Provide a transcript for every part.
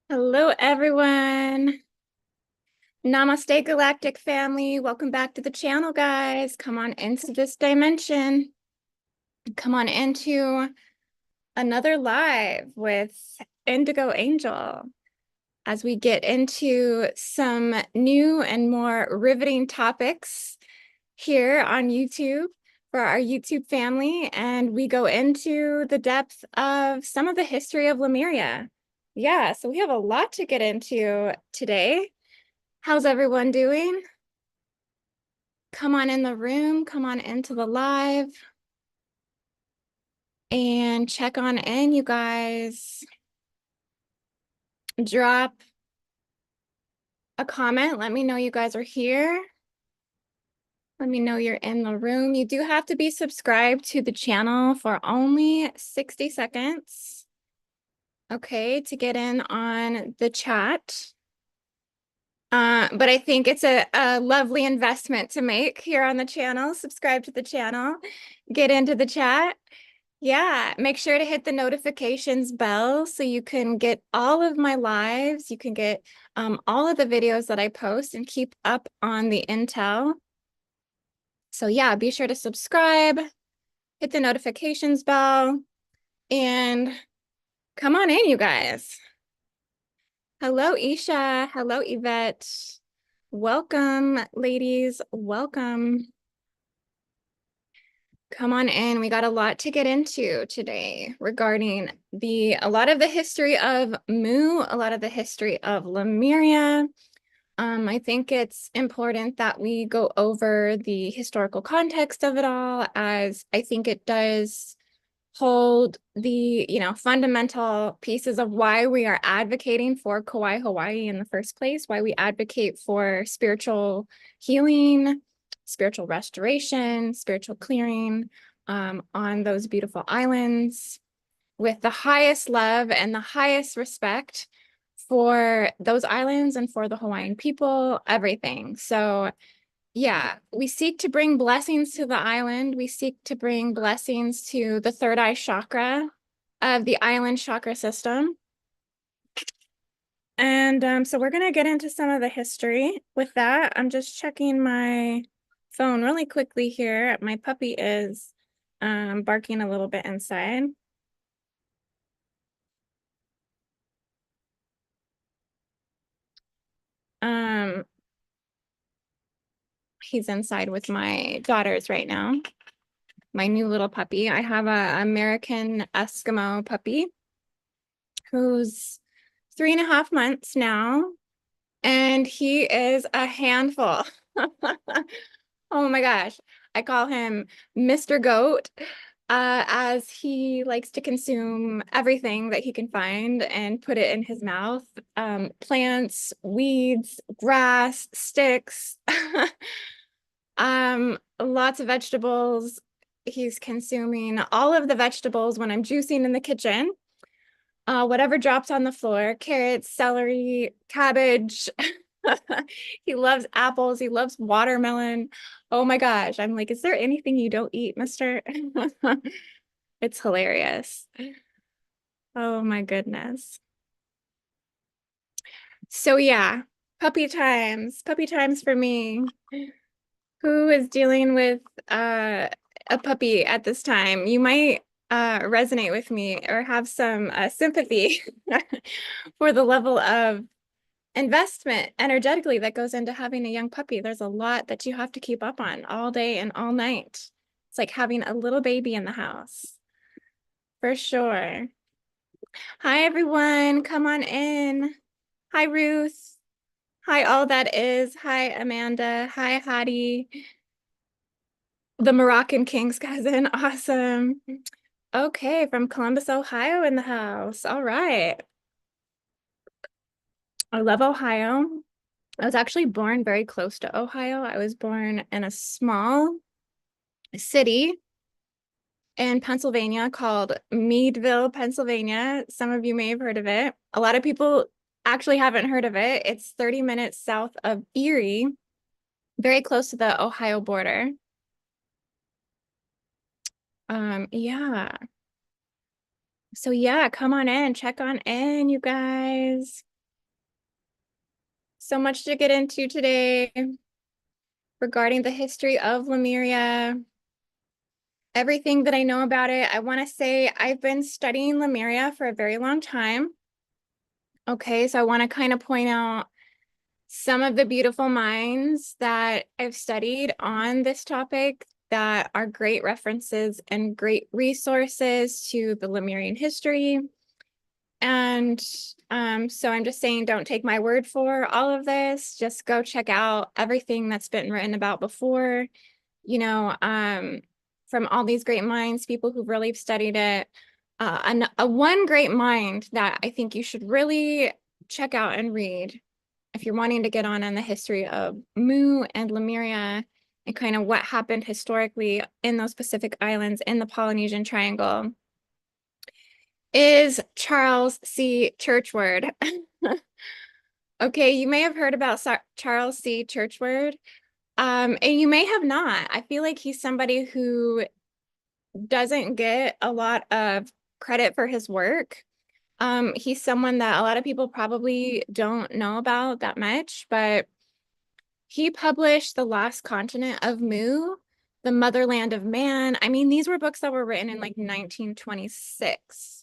Hello, everyone. Namaste, Galactic family. Welcome back to the channel, guys. Come on into this dimension. Come on into another live with IndigoAngel as we get into some new and more riveting topics here on YouTube for our YouTube family. And we go into the depth of some of the history of Lemuria. Yeah, so we have a lot to get into today. How's everyone doing? Come on in the room, come on into the live and check on in, you guys. Drop a comment. Let me know you guys are here. Let me know you're in the room. You do have to be subscribed to the channel for only 60 seconds. Okay, to get in on the chat. But I think it's a lovely investment to make here on the channel. Subscribe to the channel, get into the chat. Yeah, make sure to hit the notifications bell so you can get all of my lives. You can get all of the videos that I post and keep up on the intel. So yeah, be sure to subscribe, hit the notifications bell, and come on in, you guys. Hello, Isha. Hello, Yvette. Welcome, ladies. Welcome. Come on in. We got a lot to get into today regarding a lot of the history of Mu, a lot of the history of Lemuria. I think it's important that we go over the historical context of it all, as I think it does hold the, fundamental pieces of why we are advocating for Kauai, Hawaii in the first place, why we advocate for spiritual healing, spiritual restoration, spiritual clearing on those beautiful islands with the highest love and the highest respect for those islands and for the Hawaiian people, everything. So yeah, we seek to bring blessings to the island. We seek to bring blessings to the third eye chakra of the island chakra system. And so we're going to get into some of the history. With that, I'm just checking my phone really quickly here. My puppy is barking a little bit inside. Um, he's inside with my daughters right now. My new little puppy. I have a American Eskimo puppy who's 3.5 months now, and he is a handful. Oh my gosh. I call him Mr. Goat, as he likes to consume everything that he can find and put it in his mouth. Plants, weeds, grass, sticks, lots of vegetables. He's consuming all of the vegetables when I'm juicing in the kitchen. Whatever drops on the floor, carrots, celery, cabbage. He loves apples. He loves watermelon. Oh my gosh. I'm like, is there anything you don't eat, mister? It's hilarious. Oh my goodness. So yeah, puppy times for me. Who is dealing with a puppy at this time? You might resonate with me or have some sympathy for the level of investment energetically that goes into having a young puppy. There's a lot that you have to keep up on all day and all night. It's like having a little baby in the house, for sure. Hi, everyone. Come on in. Hi, Ruth. Hi, all that is. Hi, Amanda. Hi, Hadi. The Moroccan King's cousin. Awesome. Okay, from Columbus, Ohio in the house. All right. I love Ohio. I was actually born very close to Ohio. I was born in a small city in Pennsylvania called Meadville, Pennsylvania. Some of you may have heard of it. A lot of people actually haven't heard of it. It's 30 minutes south of Erie, very close to the Ohio border. Yeah. So yeah, come on in, check on in, you guys. So much to get into today regarding the history of Lemuria. Everything that I know about it, I want to say I've been studying Lemuria for a very long time. Okay, so I want to kind of point out some of the beautiful minds that I've studied on this topic that are great references and great resources to the Lemurian history. And so I'm just saying, don't take my word for all of this. Just go check out everything that's been written about before, you know, from all these great minds, people who've really studied it. And one great mind that I think you should really check out and read if you're wanting to get on the history of Mu and Lemuria and kind of what happened historically in those Pacific Islands in the Polynesian Triangle, is Charles C. Churchward. Okay, you may have heard about Charles C. Churchward, and you may have not. I feel like he's somebody who doesn't get a lot of credit for his work. He's someone that a lot of people probably don't know about that much, but he published The Lost Continent of Mu, The Motherland of Man. I mean, these were books that were written in like 1926.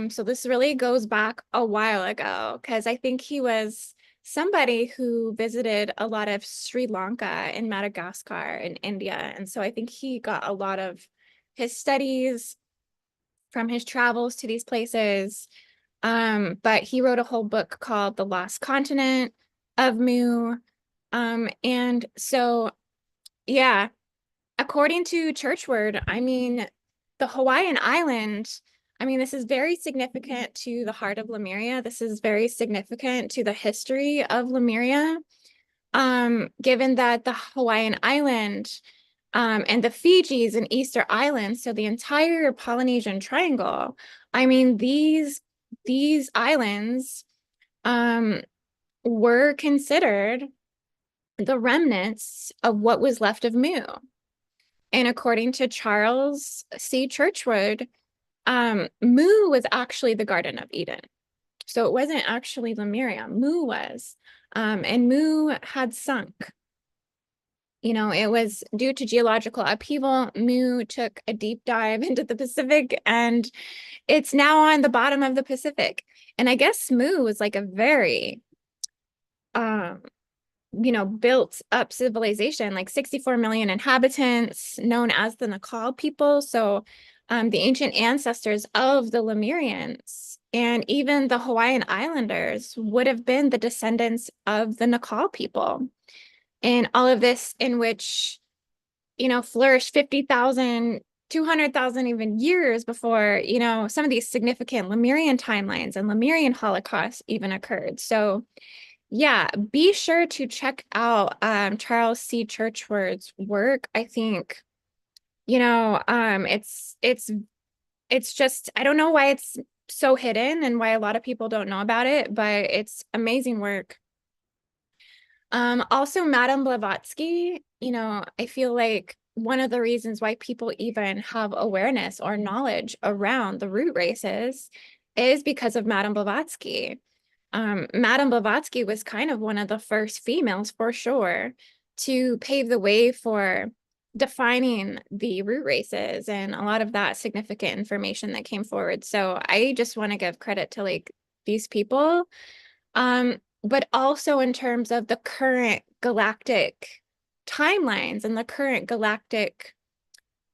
So this really goes back a while ago because I think he was somebody who visited a lot of Sri Lanka and Madagascar and India. And so I think he got a lot of his studies from his travels to these places. But he wrote a whole book called The Lost Continent of Mu. And so, yeah, according to Churchward, I mean, the Hawaiian island, I mean, this is very significant to the heart of Lemuria. This is very significant to the history of Lemuria. Given that the Hawaiian island, and the Fijis and Easter Islands, so the entire Polynesian Triangle, I mean, these islands, were considered the remnants of what was left of Mu. And according to Charles C. Churchward, Mu was actually the Garden of Eden. So it wasn't actually Lemuria, Mu was. And Mu had sunk. You know, it was due to geological upheaval. Mu took a deep dive into the Pacific and it's now on the bottom of the Pacific. And I guess Mu was like a very, built up civilization, like 64 million inhabitants, known as the Nakal people. So the ancient ancestors of the Lemurians and even the Hawaiian Islanders would have been the descendants of the Nakal people. And all of this in which, flourished 50,000, 200,000 even years before, some of these significant Lemurian timelines and Lemurian Holocaust even occurred. So yeah, be sure to check out Charles C. Churchward's work. I think, it's just, I don't know why it's so hidden and why a lot of people don't know about it, but it's amazing work. Also Madame Blavatsky, I feel like one of the reasons why people even have awareness or knowledge around the root races is because of Madame Blavatsky. Madame Blavatsky was kind of one of the first females for sure to pave the way for defining the root races and a lot of that significant information that came forward. So I just want to give credit to like these people. But also in terms of the current galactic timelines and the current galactic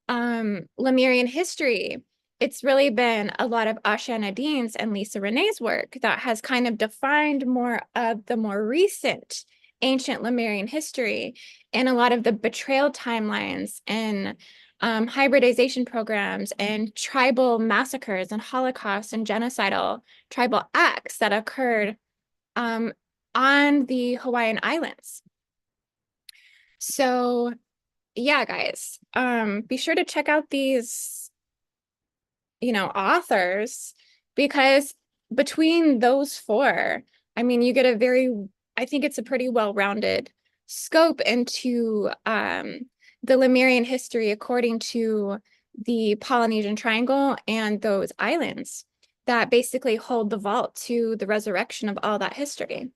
Lemurian history, it's really been a lot of Asha Nadine's and Lisa Renee's work that has kind of defined more of the more recent ancient Lemurian history and a lot of the betrayal timelines and hybridization programs and tribal massacres and holocausts and genocidal tribal acts that occurred on the Hawaiian Islands. So yeah, guys, be sure to check out these, authors, because between those four, I mean, you get I think it's a pretty well-rounded scope into the Lemurian history according to the Polynesian Triangle and those islands that basically hold the vault to the resurrection of all that history.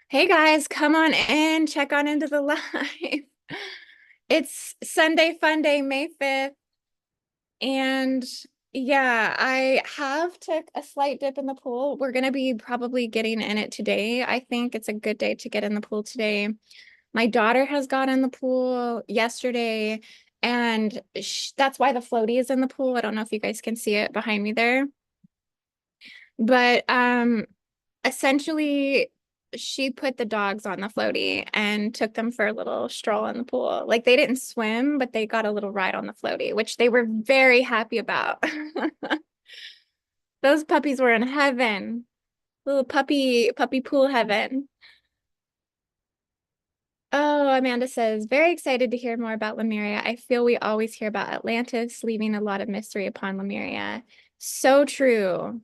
Hey guys, come on in, check on into the live. It's Sunday Fun Day, May 5th. And yeah, I have took a slight dip in the pool. We're gonna be probably getting in it today. I think it's a good day to get in the pool today. My daughter has got in the pool yesterday, and that's why the floaty is in the pool. I don't know if you guys can see it behind me there. But essentially she put the dogs on the floaty and took them for a little stroll in the pool. Like they didn't swim, but they got a little ride on the floaty, which they were very happy about. Those puppies were in heaven. Little puppy pool heaven. Oh, Amanda says, very excited to hear more about Lemuria. I feel we always hear about Atlantis, leaving a lot of mystery upon Lemuria. So true.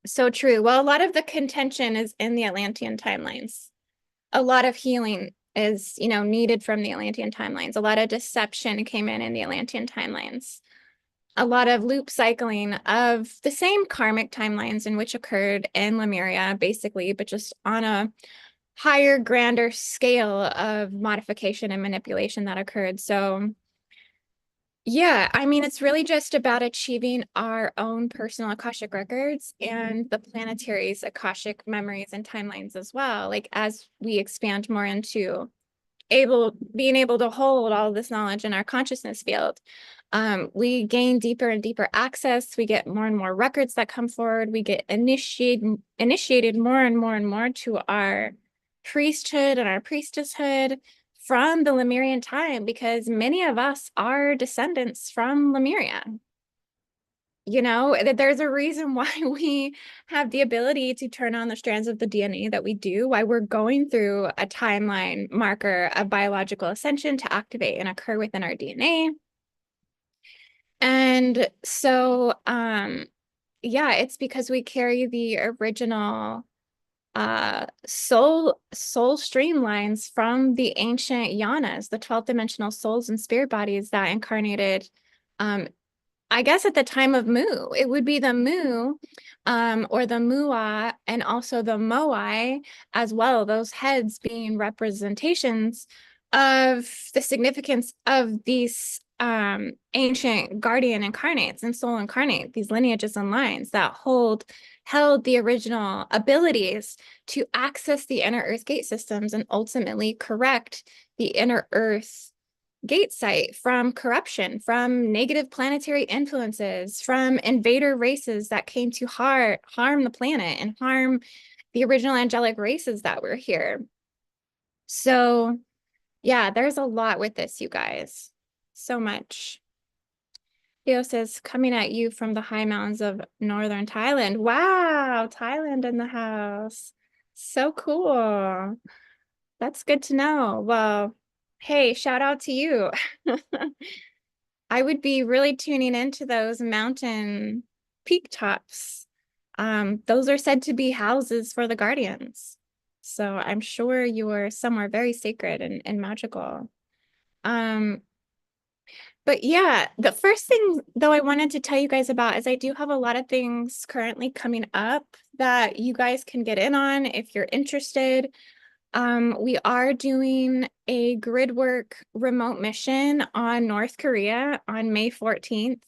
So true. Well, a lot of the contention is in the Atlantean timelines. A lot of healing is, needed from the Atlantean timelines. A lot of deception came in the Atlantean timelines. A lot of loop cycling of the same karmic timelines in which occurred in Lemuria, basically, but just on a higher, grander scale of modification and manipulation that occurred. So yeah, I mean, it's really just about achieving our own personal Akashic records and the planetary's Akashic memories and timelines as well. Like as we expand more into being able to hold all of this knowledge in our consciousness field, we gain deeper and deeper access. We get more and more records that come forward. We get initiated more and more and more to our priesthood and our priestesshood from the Lemurian time, because many of us are descendants from Lemuria. That there's a reason why we have the ability to turn on the strands of the DNA that we do, why we're going through a timeline marker of biological ascension to activate and occur within our DNA. And so, yeah, it's because we carry the original soul streamlines from the ancient yanas, the 12th dimensional souls and spirit bodies that incarnated, I guess at the time of Mu. It would be the Mu, or the Mua, and also the Moai as well, those heads being representations of the significance of these ancient guardian incarnates and soul incarnate, these lineages and lines that held the original abilities to access the inner earth gate systems and ultimately correct the inner earth gate site from corruption, from negative planetary influences, from invader races that came to harm the planet and harm the original angelic races that were here. So yeah, there's a lot with this, you guys. So much. Theo says, coming at you from the high mountains of northern Thailand. Wow, Thailand in the house. So cool. That's good to know. Well, hey, shout out to you. I would be really tuning into those mountain peak tops. Those are said to be houses for the guardians. So I'm sure you're somewhere very sacred and magical. Um, but yeah, the first thing though I wanted to tell you guys about is I do have a lot of things currently coming up that you guys can get in on if you're interested. We are doing a grid work remote mission on North Korea on May 14th.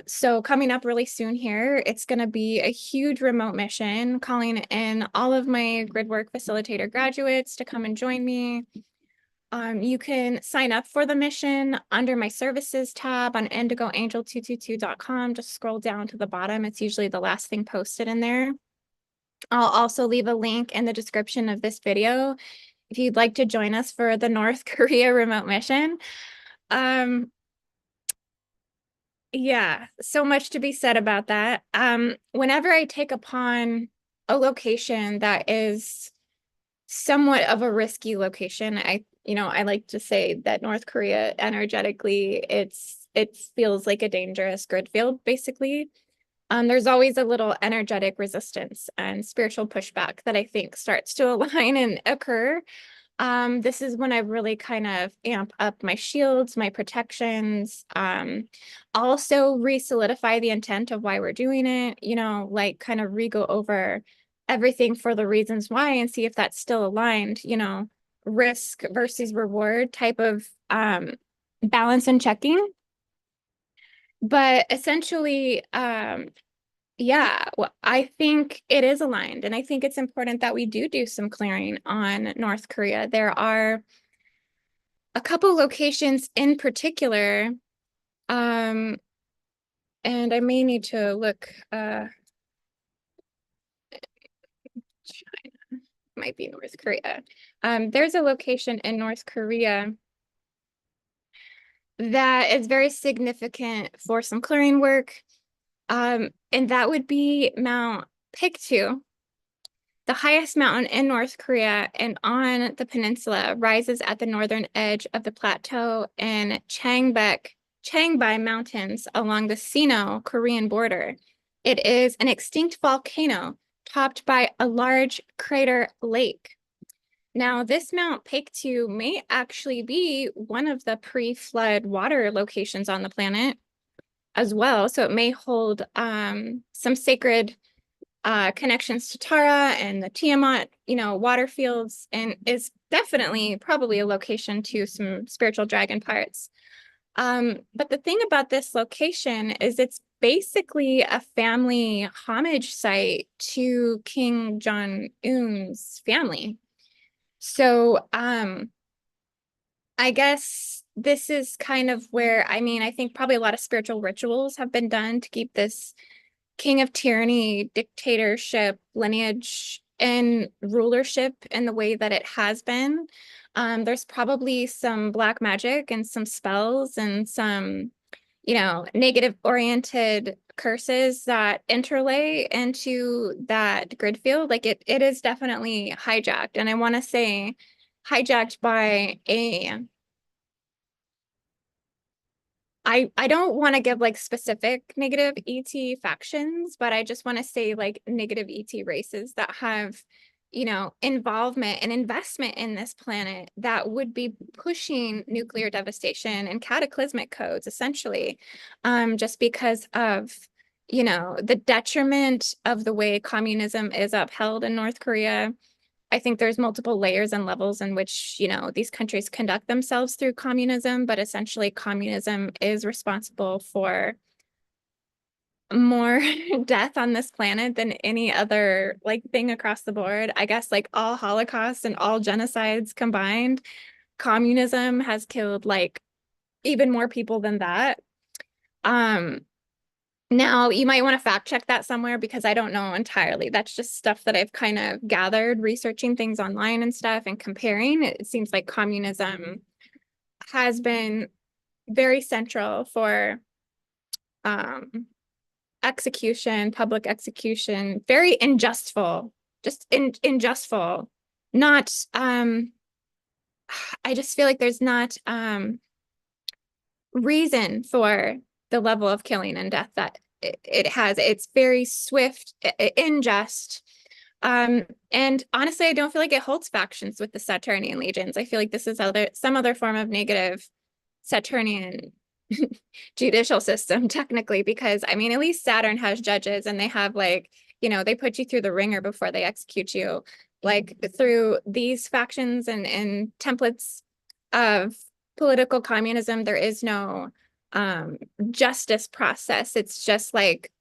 So coming up really soon here, it's going to be a huge remote mission, calling in all of my grid work facilitator graduates to come and join me. You can sign up for the mission under my services tab on IndigoAngel222.com. Just scroll down to the bottom. It's usually the last thing posted in there. I'll also leave a link in the description of this video if you'd like to join us for the North Korea remote mission. Yeah, so much to be said about that. Whenever I take upon a location that is somewhat of a risky location, I like to say that North Korea energetically, it feels like a dangerous grid field, basically. There's always a little energetic resistance and spiritual pushback that I think starts to align and occur. This is when I really kind of amp up my shields, my protections, also re-solidify the intent of why we're doing it, like kind of re-go over everything for the reasons why and see if that's still aligned, you know, risk versus reward type of balance and checking. But essentially, yeah, well, I think it is aligned, and I think it's important that we do some clearing on North Korea. There are a couple locations in particular, and I may need to look, China might be North Korea. There's a location in North Korea that is very significant for some clearing work. And that would be Mount Pictou, the highest mountain in North Korea and on the peninsula, rises at the northern edge of the plateau in Changbai Mountains along the Sino-Korean border. It is an extinct volcano topped by a large crater lake. Now, this Mount Pictou may actually be one of the pre-flood water locations on the planet as well. So it may hold some sacred connections to Tara and the Tiamat, you know, water fields, and is definitely probably a location to some spiritual dragon parts. But the thing about this location is it's basically a family homage site to King Jong-un's family. So I guess this is kind of where, I mean, I think probably a lot of spiritual rituals have been done to keep this king of tyranny, dictatorship, lineage, and rulership in the way that it has been. There's probably some black magic and some spells and some, you know, negative oriented curses that interlay into that grid field. Like it is definitely hijacked. And I want to say hijacked by a I don't want to give like specific negative ET factions, but I just want to say like negative ET races that have, you know, involvement and investment in this planet that would be pushing nuclear devastation and cataclysmic codes essentially, just because of, you know, the detriment of the way communism is upheld in North Korea. I think there's multiple layers and levels in which, you know, these countries conduct themselves through communism, but essentially communism is responsible for more death on this planet than any other like thing across the board. I guess like all holocausts and all genocides combined, communism has killed like even more people than that. Um, Now, you might want to fact check that somewhere because I don't know entirely. That's just stuff that I've kind of gathered researching things online and stuff and comparing. It seems like communism has been very central for um, execution, public execution, very unjustful, just unjustful. Not, I just feel like there's not reason for the level of killing and death that it has. It's very swift, unjust. And honestly, I don't feel like it holds factions with the Saturnian legions. I feel like this is some other form of negative Saturnian judicial system, technically, because I mean, at least Saturn has judges and they have like, you know, they put you through the ringer before they execute you. Like through these factions and templates of political communism, there is no justice process. It's just like,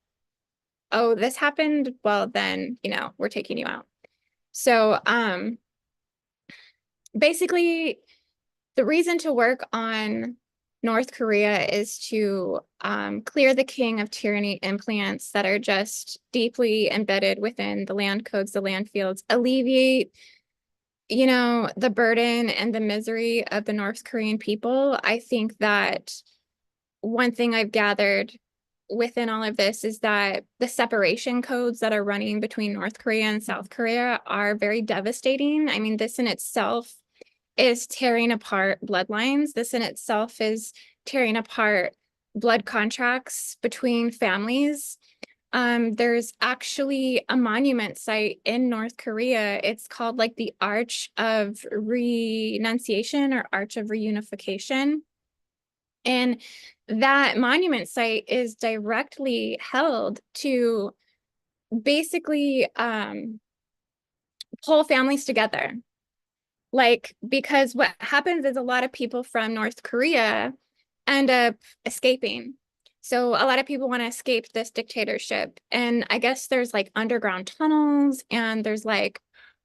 oh, this happened, well then, you know, we're taking you out. So basically the reason to work on North Korea is to clear the king of tyranny implants that are just deeply embedded within the land codes, the land fields, alleviate, you know, the burden and the misery of the North Korean people. I think that one thing I've gathered within all of this is that the separation codes that are running between North Korea and South Korea are very devastating. I mean, this in itself is tearing apart bloodlines. This in itself is tearing apart blood contracts between families. There's actually a monument site in North Korea. It's called like the Arch of Renunciation or Arch of Reunification. And that monument site is directly held to basically pull families together. Like, because what happens is a lot of people from North Korea end up escaping. So a lot of people want to escape this dictatorship. And I guess there's like underground tunnels and there's like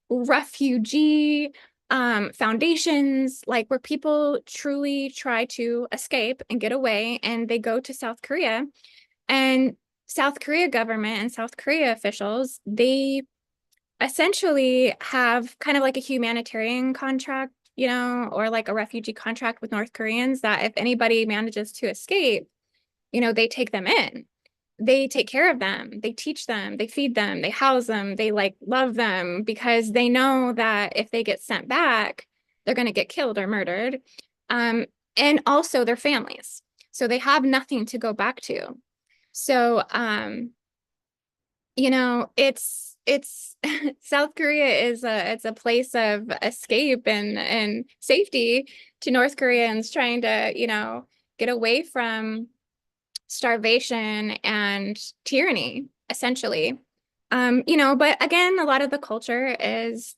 refugee foundations, like where people truly try to escape and get away, and they go to South Korea. And South Korea government and South Korea officials, they essentially have kind of like a humanitarian contract, you know, or like a refugee contract with North Koreans, that if anybody manages to escape, you know, they take them in. They take care of them, they teach them, they feed them, they house them, they like love them, because they know that if they get sent back, they're going to get killed or murdered. Um, and also their families. So they have nothing to go back to. So you know, it's South Korea is it's a place of escape and safety to North Koreans trying to, you know, get away from starvation and tyranny, essentially. You know, but again, a lot of the culture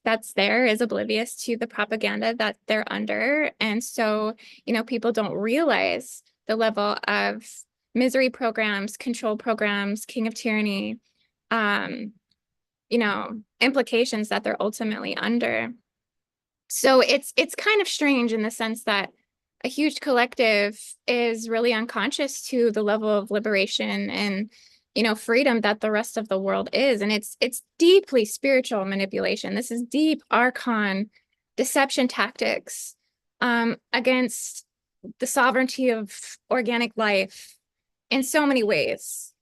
that's there is oblivious to the propaganda that they're under. And so, you know, people don't realize the level of misery programs, control programs, king of tyranny, um, you know, implications that they're ultimately under. So it's kind of strange in the sense that a huge collective is really unconscious to the level of liberation and, you know, freedom that the rest of the world is. And it's deeply spiritual manipulation. This is deep archon deception tactics against the sovereignty of organic life in so many ways.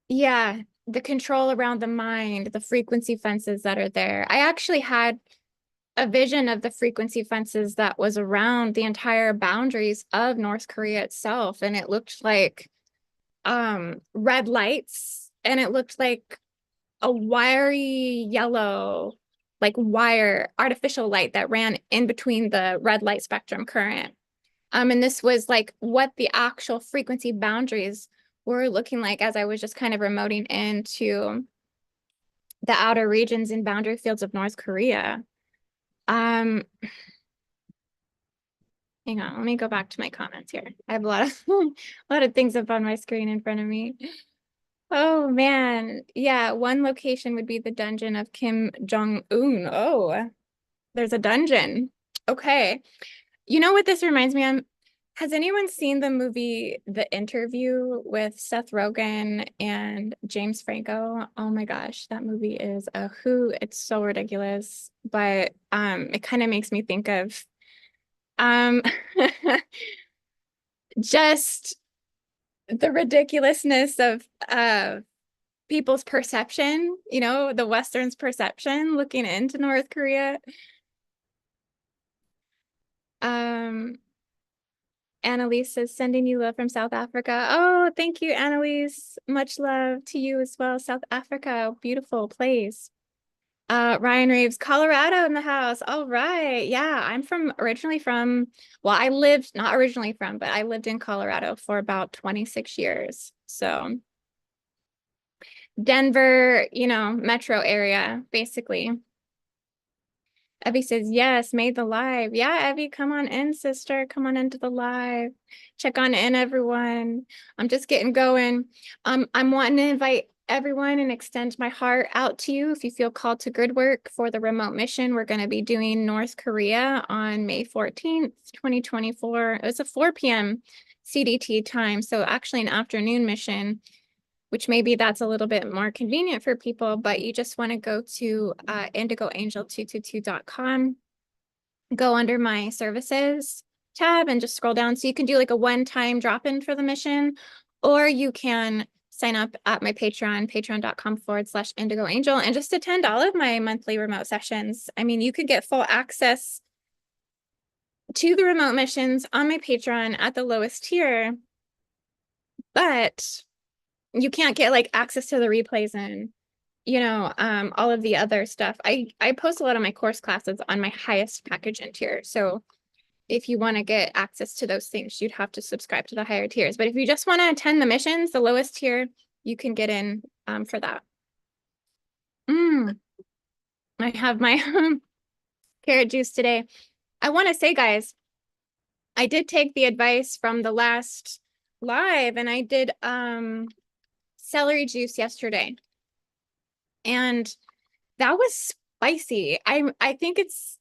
Yeah, the control around the mind, the frequency fences that are there. I actually had a vision of the frequency fences that was around the entire boundaries of North Korea itself. And it looked like red lights, and it looked like a wiry yellow, like wire artificial light that ran in between the red light spectrum current. And this was like what the actual frequency boundaries were looking like as I was just kind of remoting into the outer regions and boundary fields of North Korea. Um, Hang on, let me go back to my comments here. I have a lot of a lot of things up on my screen in front of me. Oh man, yeah, one location would be the dungeon of Kim Jong-un. Oh, there's a dungeon. Okay. You know what this reminds me of? Has anyone seen the movie The Interview with Seth Rogen and James Franco? Oh my gosh, that movie is a hoot. It's so ridiculous, but it kind of makes me think of um just the ridiculousness of people's perception, you know, the Western's perception looking into North Korea. Um Annalise says, sending you love from South Africa. Oh, thank you, Annalise. Much love to you as well. South Africa, beautiful place. Ryan Reeves, Colorado in the house. All right. Yeah, I'm originally from, well, I lived, not originally from, but I lived in Colorado for about 26 years. So Denver, you know, metro area, basically. Evie says, yes, made the live. Yeah, Evie, come on in, sister. Come on into the live. Check on in, everyone. I'm just getting going. I'm wanting to invite everyone and extend my heart out to you if you feel called to grid work for the remote mission. We're going to be doing North Korea on May 14th, 2024. It was a 4 p.m. CDT time, so actually an afternoon mission, which maybe that's a little bit more convenient for people, but you just want to go to IndigoAngel222.com, go under my services tab and just scroll down. So you can do like a one-time drop-in for the mission, or you can sign up at my Patreon, patreon.com/IndigoAngel, and just attend all of my monthly remote sessions. I mean, you could get full access to the remote missions on my Patreon at the lowest tier, but you can't get like access to the replays and, you know, all of the other stuff. I post a lot of my course classes on my highest package in tier. So if you want to get access to those things, you'd have to subscribe to the higher tiers. But if you just want to attend the missions, the lowest tier, you can get in for that. I have my carrot juice today. I want to say, guys, I did take the advice from the last live, and I did celery juice yesterday. And that was spicy. I think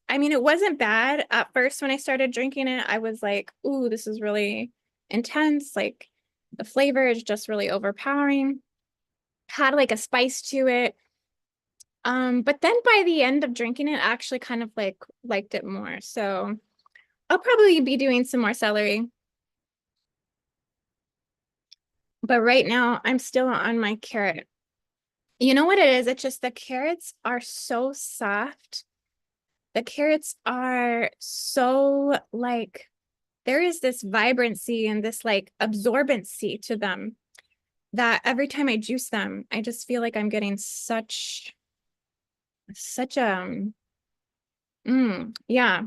I mean, it wasn't bad at first when I started drinking it. I was like, ooh, this is really intense. Like the flavor is just really overpowering. Had like a spice to it. But then by the end of drinking it, I actually kind of like liked it more. So I'll probably be doing some more celery. But right now I'm still on my carrot. You know what it is? It's just the carrots are so soft. The carrots are so like, there is this vibrancy and this like absorbency to them that every time I juice them, I just feel like I'm getting such yeah,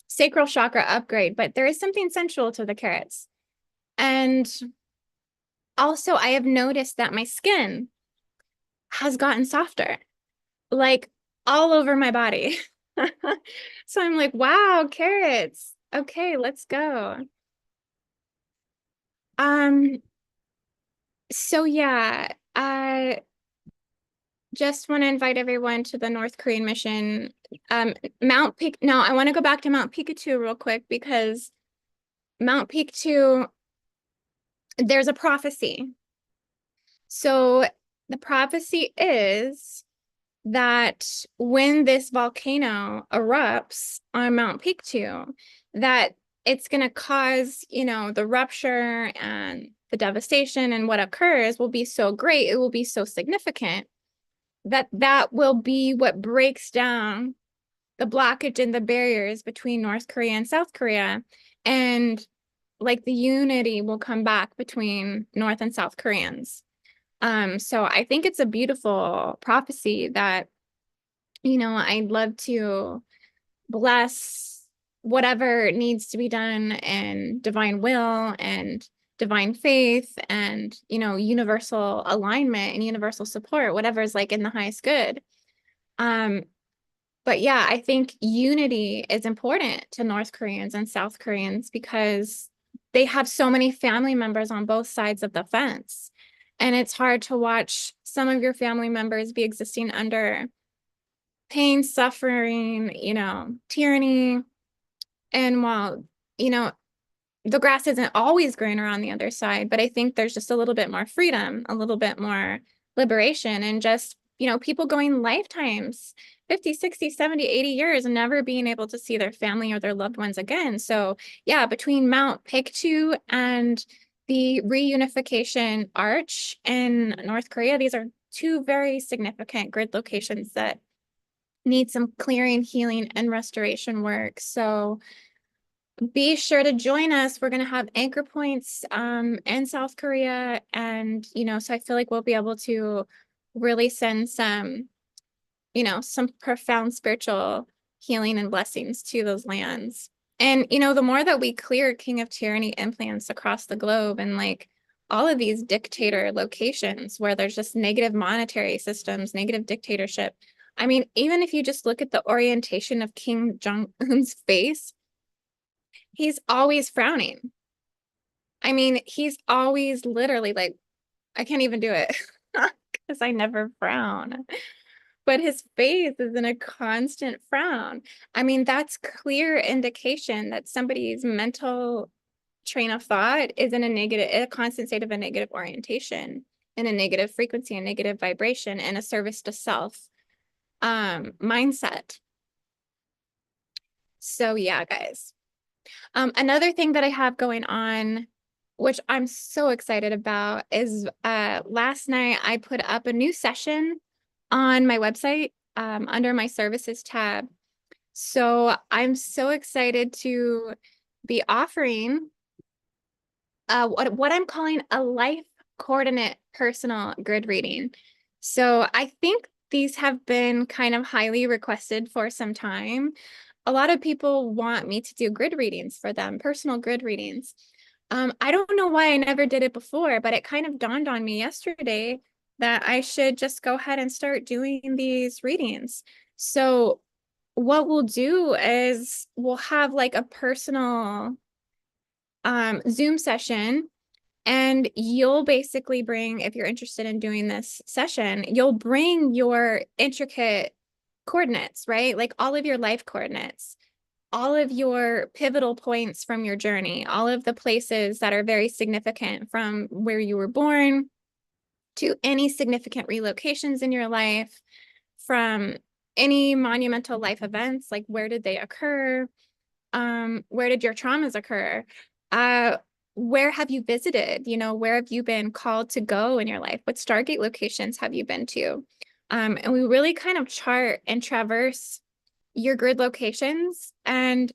sacral chakra upgrade. But there is something sensual to the carrots. And also I have noticed that my skin has gotten softer, like all over my body. So I'm like, wow, carrots. Okay, let's go. Um, so yeah, I just want to invite everyone to the North Korean mission. Mount Peak. No, I want to go back to Mount Picatu real quick because Mount Picatu, there's a prophecy. So the prophecy is that when this volcano erupts on Mount Pictou, that it's going to cause, you know, the rupture and the devastation, and what occurs will be so great, it will be so significant that that will be what breaks down the blockage and the barriers between North Korea and South Korea. And like the unity will come back between North and South Koreans. So I think it's a beautiful prophecy that, you know, I'd love to bless whatever needs to be done and divine will and divine faith and, you know, universal alignment and universal support, whatever is like in the highest good. But yeah, I think unity is important to North Koreans and South Koreans because they have so many family members on both sides of the fence. And it's hard to watch some of your family members be existing under pain, suffering, you know, tyranny. And while, you know, the grass isn't always greener on the other side, but I think there's just a little bit more freedom, a little bit more liberation, and just, you know, people going lifetimes, 50, 60, 70, 80 years and never being able to see their family or their loved ones again. So yeah, between Mount Pictou and the reunification arch in North Korea, these are two very significant grid locations that need some clearing, healing, and restoration work. So be sure to join us. We're going to have anchor points in South Korea. And, you know, so I feel like we'll be able to really send some, you know, some profound spiritual healing and blessings to those lands. And, you know, the more that we clear King of Tyranny implants across the globe and like all of these dictator locations where there's just negative monetary systems, negative dictatorship. I mean, even if you just look at the orientation of Kim Jong-un's face, he's always frowning. I mean, he's always literally like, I can't even do it because I never frown. But his face is in a constant frown. I mean, that's clear indication that somebody's mental train of thought is in a constant state of a negative orientation, in a negative frequency, a negative vibration, and a service to self mindset. So yeah, guys. Another thing that I have going on, which I'm so excited about, is last night I put up a new session on my website under my services tab. So I'm so excited to be offering what I'm calling a life coordinate personal grid reading. So I think these have been kind of highly requested for some time. A lot of people want me to do grid readings for them, personal grid readings. I don't know why I never did it before, but it kind of dawned on me yesterday that I should just go ahead and start doing these readings. So what we'll do is we'll have like a personal Zoom session, and you'll basically bring, if you're interested in doing this session, you'll bring your intricate coordinates, right? Like all of your life coordinates, all of your pivotal points from your journey, all of the places that are very significant from where you were born to any significant relocations in your life, from any monumental life events, like where did they occur? Where did your traumas occur? Uh, where have you visited? You know, where have you been called to go in your life? What stargate locations have you been to? And we really kind of chart and traverse your grid locations and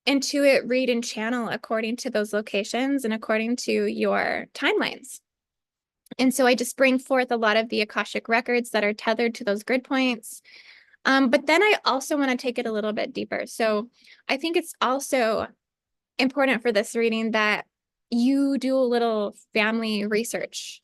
intuit, read, and channel according to those locations and according to your timelines. And so I just bring forth a lot of the akashic records that are tethered to those grid points. But then I also want to take it a little bit deeper. So I think it's also important for this reading that you do a little family research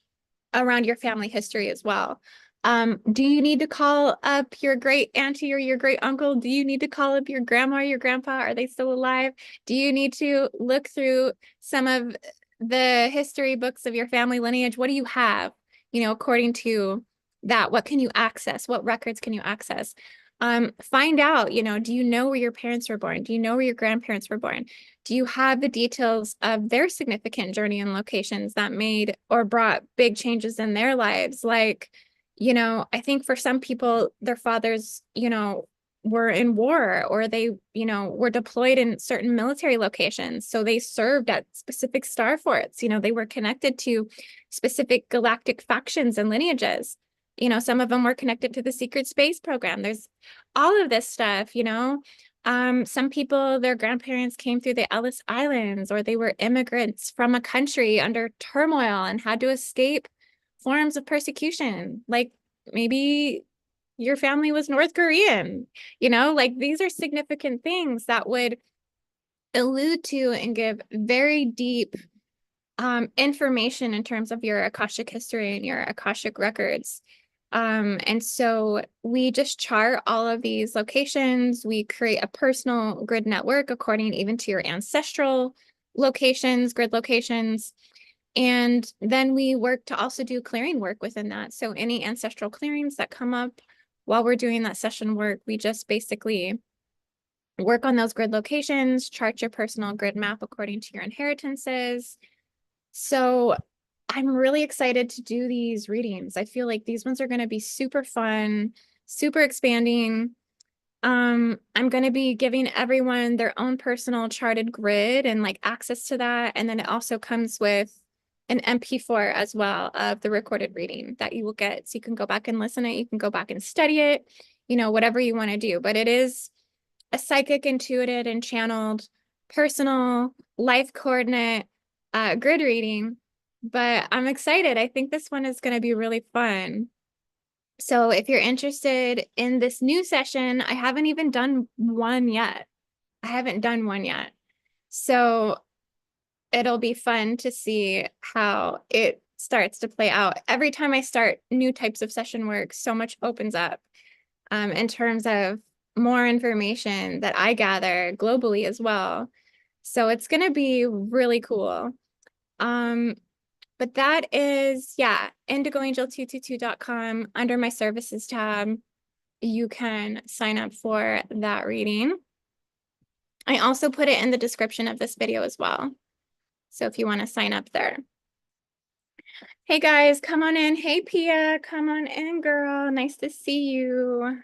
around your family history as well. Do you need to call up your great auntie or your great uncle? Do you need to call up your grandma or your grandpa? Are they still alive? Do you need to look through some of the history books of your family lineage? What do you have? You know, according to that, what can you access? What records can you access? Find out, you know, do you know where your parents were born? Do you know where your grandparents were born? Do you have the details of their significant journey and locations that made or brought big changes in their lives? Like, you know, I think for some people, their fathers, you know, were in war, or they, you know, were deployed in certain military locations. So they served at specific star forts. You know, they were connected to specific galactic factions and lineages. You know, some of them were connected to the secret space program. There's all of this stuff, you know. Some people, their grandparents came through the Ellis Islands, or they were immigrants from a country under turmoil and had to escape forms of persecution. Like maybe your family was North Korean, you know, like these are significant things that would allude to and give very deep information in terms of your Akashic history and your Akashic records. And so we just chart all of these locations. We create a personal grid network according even to your ancestral locations, grid locations. And then we work to also do clearing work within that. So any ancestral clearings that come up while we're doing that session work, we just basically work on those grid locations, chart your personal grid map according to your inheritances. So I'm really excited to do these readings. I feel like these ones are going to be super fun, super expanding. I'm going to be giving everyone their own personal charted grid and like access to that. And then it also comes with an MP4 as well of the recorded reading that you will get. So you can go back and listen to it. You can go back and study it, you know, whatever you want to do. But it is a psychic, intuited, and channeled personal life coordinate grid reading. But I'm excited. I think this one is going to be really fun. So if you're interested in this new session, I haven't even done one yet. I haven't done one yet. So it'll be fun to see how it starts to play out. Every time I start new types of session work, so much opens up in terms of more information that I gather globally as well. So it's going to be really cool. But that is, yeah, IndigoAngel222.com. Under my services tab, you can sign up for that reading. I also put it in the description of this video as well. So if you want to sign up there. Hey guys, come on in. Hey Pia, come on in, girl. Nice to see you.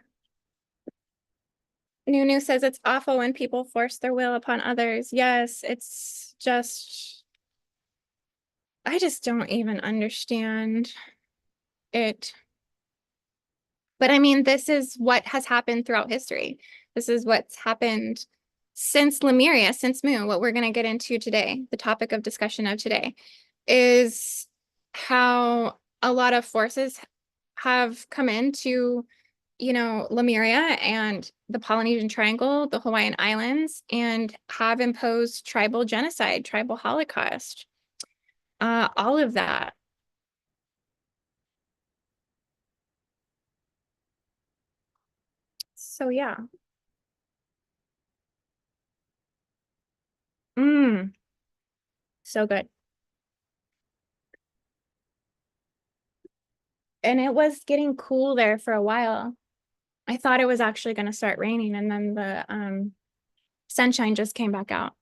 Nunu says it's awful when people force their will upon others. Yes, it's just, I just don't even understand it. But I mean, this is what has happened throughout history. This is what's happened since Lemuria, since Mu. What we're going to get into today, the topic of discussion of today, is how a lot of forces have come in to Lemuria and the Polynesian Triangle, the Hawaiian Islands, and have imposed tribal genocide, tribal Holocaust, all of that. So yeah. Mm, so good. And it was getting cool there for a while. I thought it was actually going to start raining, and then the sunshine just came back out.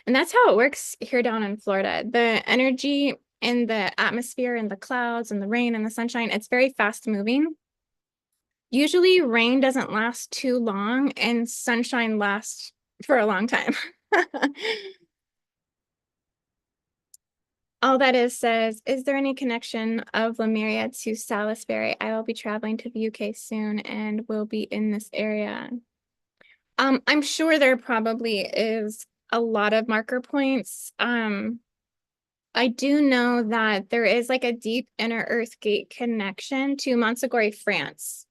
And that's how it works here down in Florida. The energy in the atmosphere and the clouds and the rain and the sunshine, it's very fast moving. Usually rain doesn't last too long and sunshine lasts for a long time. All that is says, is there any connection of Lemuria to Salisbury? I will be traveling to the UK soon and will be in this area. I'm sure there probably is a lot of marker points. I do know that there is like a deep inner earth gate connection to Montségur, France.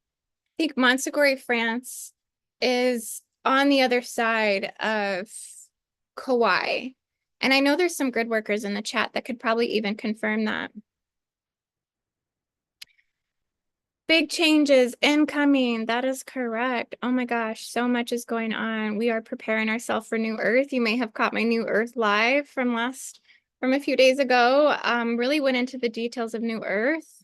I think Montségur, France is on the other side of Kauai. And I know there's some grid workers in the chat that could probably even confirm that. Big changes incoming. That is correct. Oh my gosh, so much is going on. We are preparing ourselves for New Earth. You may have caught my New Earth live from a few days ago. Really went into the details of New Earth.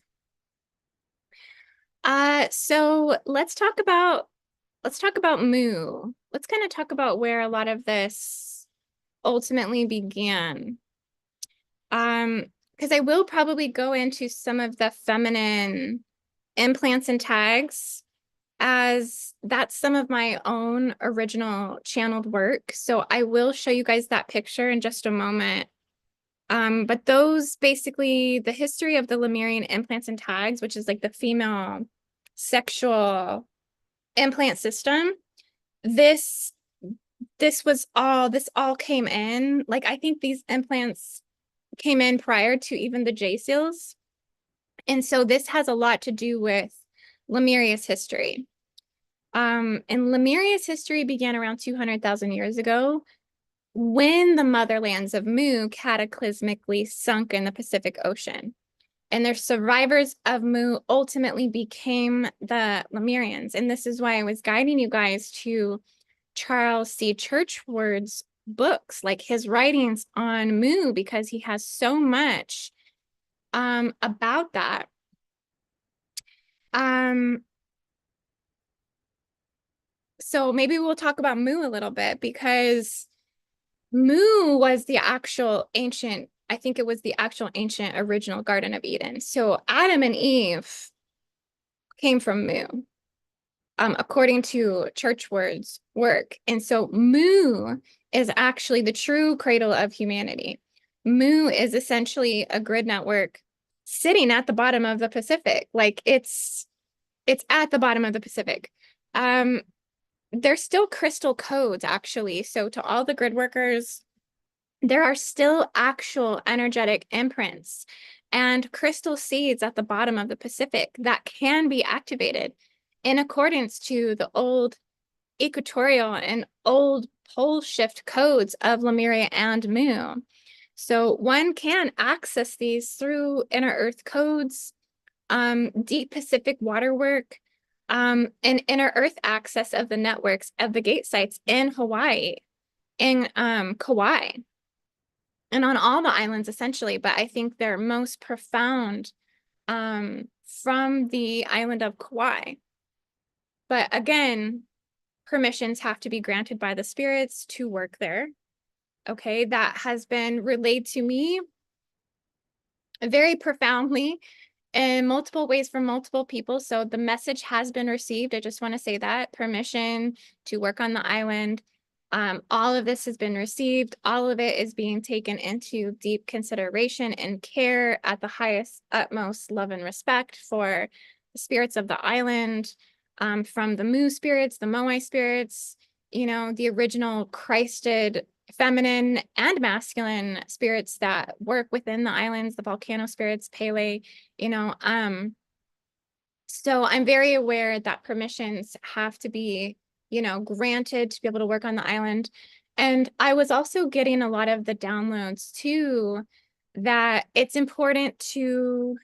So let's talk about Mu. Let's kind of talk about where a lot of this ultimately began. Because I will probably go into some of the feminine implants and tags, as that's some of my own original channeled work. So I will show you guys that picture in just a moment. But those basically the history of the Lemurian implants and tags, which is like the female sexual implant system. This this all came in. Like I think these implants came in prior to even the J seals. And so this has a lot to do with Lemuria's history. And Lemuria's history began around 200,000 years ago when the motherlands of Mu cataclysmically sunk in the Pacific Ocean. And their survivors of Mu ultimately became the Lemurians. And this is why I was guiding you guys to Charles C. Churchward's books, like his writings on Mu, because he has so much about that. So maybe we'll talk about Mu a little bit, because Mu was the actual ancient, I think it was the actual ancient original Garden of Eden. So Adam and Eve came from Mu, according to Churchward's work. And so Mu is actually the true cradle of humanity. Mu is essentially a grid network sitting at the bottom of the Pacific. Like it's at the bottom of the Pacific. There's still crystal codes, actually. So to all the grid workers, there are still actual energetic imprints and crystal seeds at the bottom of the Pacific that can be activated in accordance to the old equatorial and old pole shift codes of Lemuria and Mu. So one can access these through inner earth codes, deep Pacific water work, and inner earth access of the networks of the gate sites in Hawaii, in Kauai, and on all the islands essentially. But I think they're most profound from the island of Kauai. But again, permissions have to be granted by the spirits to work there. Okay, that has been relayed to me very profoundly in multiple ways from multiple people. So the message has been received. I just want to say that permission to work on the island. All of this has been received. All of it is being taken into deep consideration and care at the highest, utmost love and respect for the spirits of the island, from the Mu spirits, the Moai spirits, the original Christed feminine and masculine spirits that work within the islands, the volcano spirits, Pele, So I'm very aware that permissions have to be, granted to be able to work on the island. And I was also getting a lot of the downloads too, that it's important to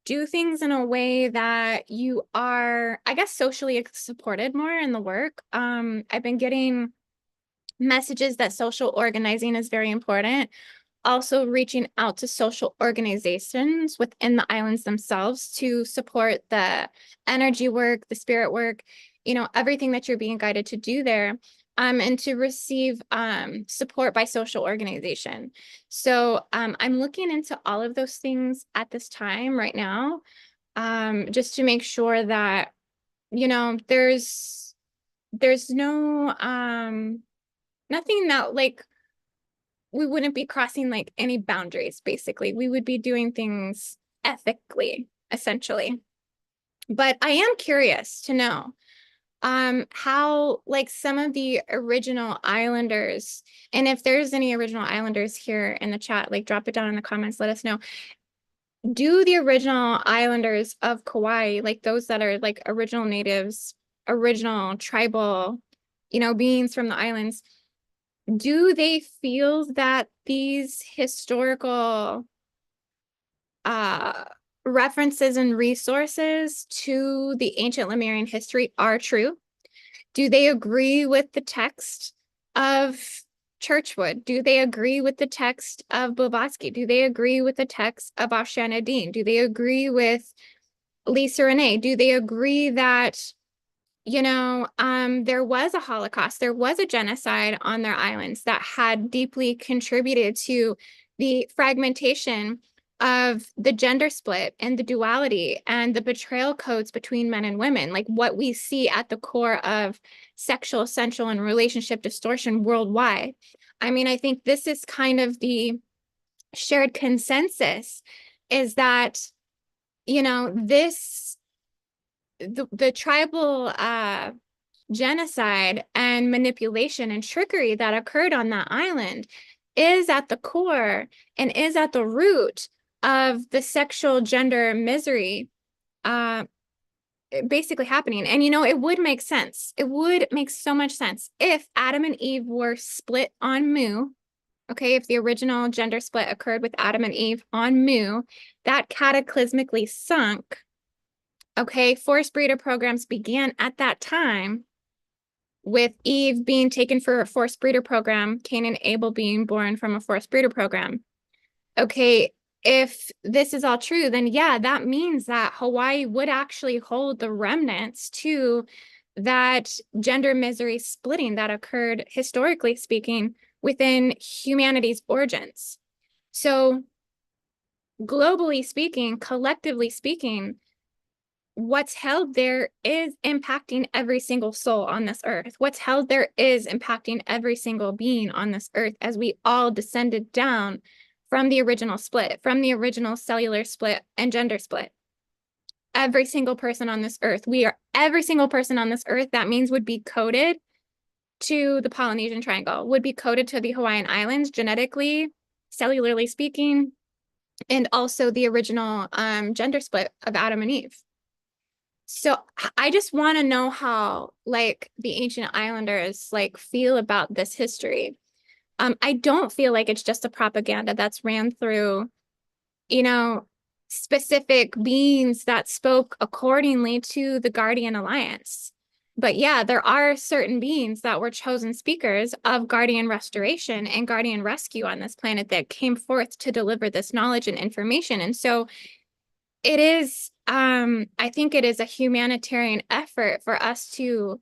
do things in a way that you are, I guess, socially supported more in the work. I've been getting messages that social organizing is very important, also reaching out to social organizations within the islands themselves to support the energy work, the spirit work, everything that you're being guided to do there, and to receive support by social organization. So I'm looking into all of those things at this time right now, just to make sure that, there's no nothing that like we wouldn't be crossing like any boundaries, basically. We would be doing things ethically, essentially. But I am curious to know how like some of the original islanders, and if there's any original islanders here in the chat, like drop it down in the comments, let us know. Do the original islanders of Kauai, like those that are like original natives, original tribal, beings from the islands, do they feel that these historical uh, references and resources to the ancient Lemurian history are true? Do they agree with the text of Churchwood? Do they agree with the text of Blavatsky? Do they agree with the text of Ashanadine? Do they agree with Lisa Renee? Do they agree that there was a Holocaust, there was a genocide on their islands that had deeply contributed to the fragmentation of the gender split and the duality and the betrayal codes between men and women, like what we see at the core of sexual, sensual, and relationship distortion worldwide. I mean, I think this is kind of the shared consensus is that, the tribal genocide and manipulation and trickery that occurred on that island is at the core and is at the root of the sexual gender misery basically happening. And it would make sense. It would make so much sense if Adam and Eve were split on Mu. Okay, if the original gender split occurred with Adam and Eve on Mu, that cataclysmically sunk. Okay, forced breeder programs began at that time with Eve being taken for a forced breeder program, Cain and Abel being born from a forced breeder program. Okay, if this is all true, then yeah, that means that Hawaii would actually hold the remnants to that gender misery splitting that occurred, historically speaking, within humanity's origins. So globally speaking, collectively speaking, what's held there is impacting every single soul on this earth. What's held there is impacting every single being on this earth as we all descended down from the original split, from the original cellular split and gender split. Every single person on this earth, every single person on this earth, that means would be coded to the Polynesian Triangle, would be coded to the Hawaiian Islands genetically, cellularly speaking, and also the original gender split of Adam and Eve. So I just want to know how like the ancient islanders like feel about this history. I don't feel like it's just a propaganda that's ran through, specific beings that spoke accordingly to the Guardian Alliance. But yeah, there are certain beings that were chosen speakers of Guardian Restoration and Guardian Rescue on this planet that came forth to deliver this knowledge and information. And so it is, I think it is a humanitarian effort for us to,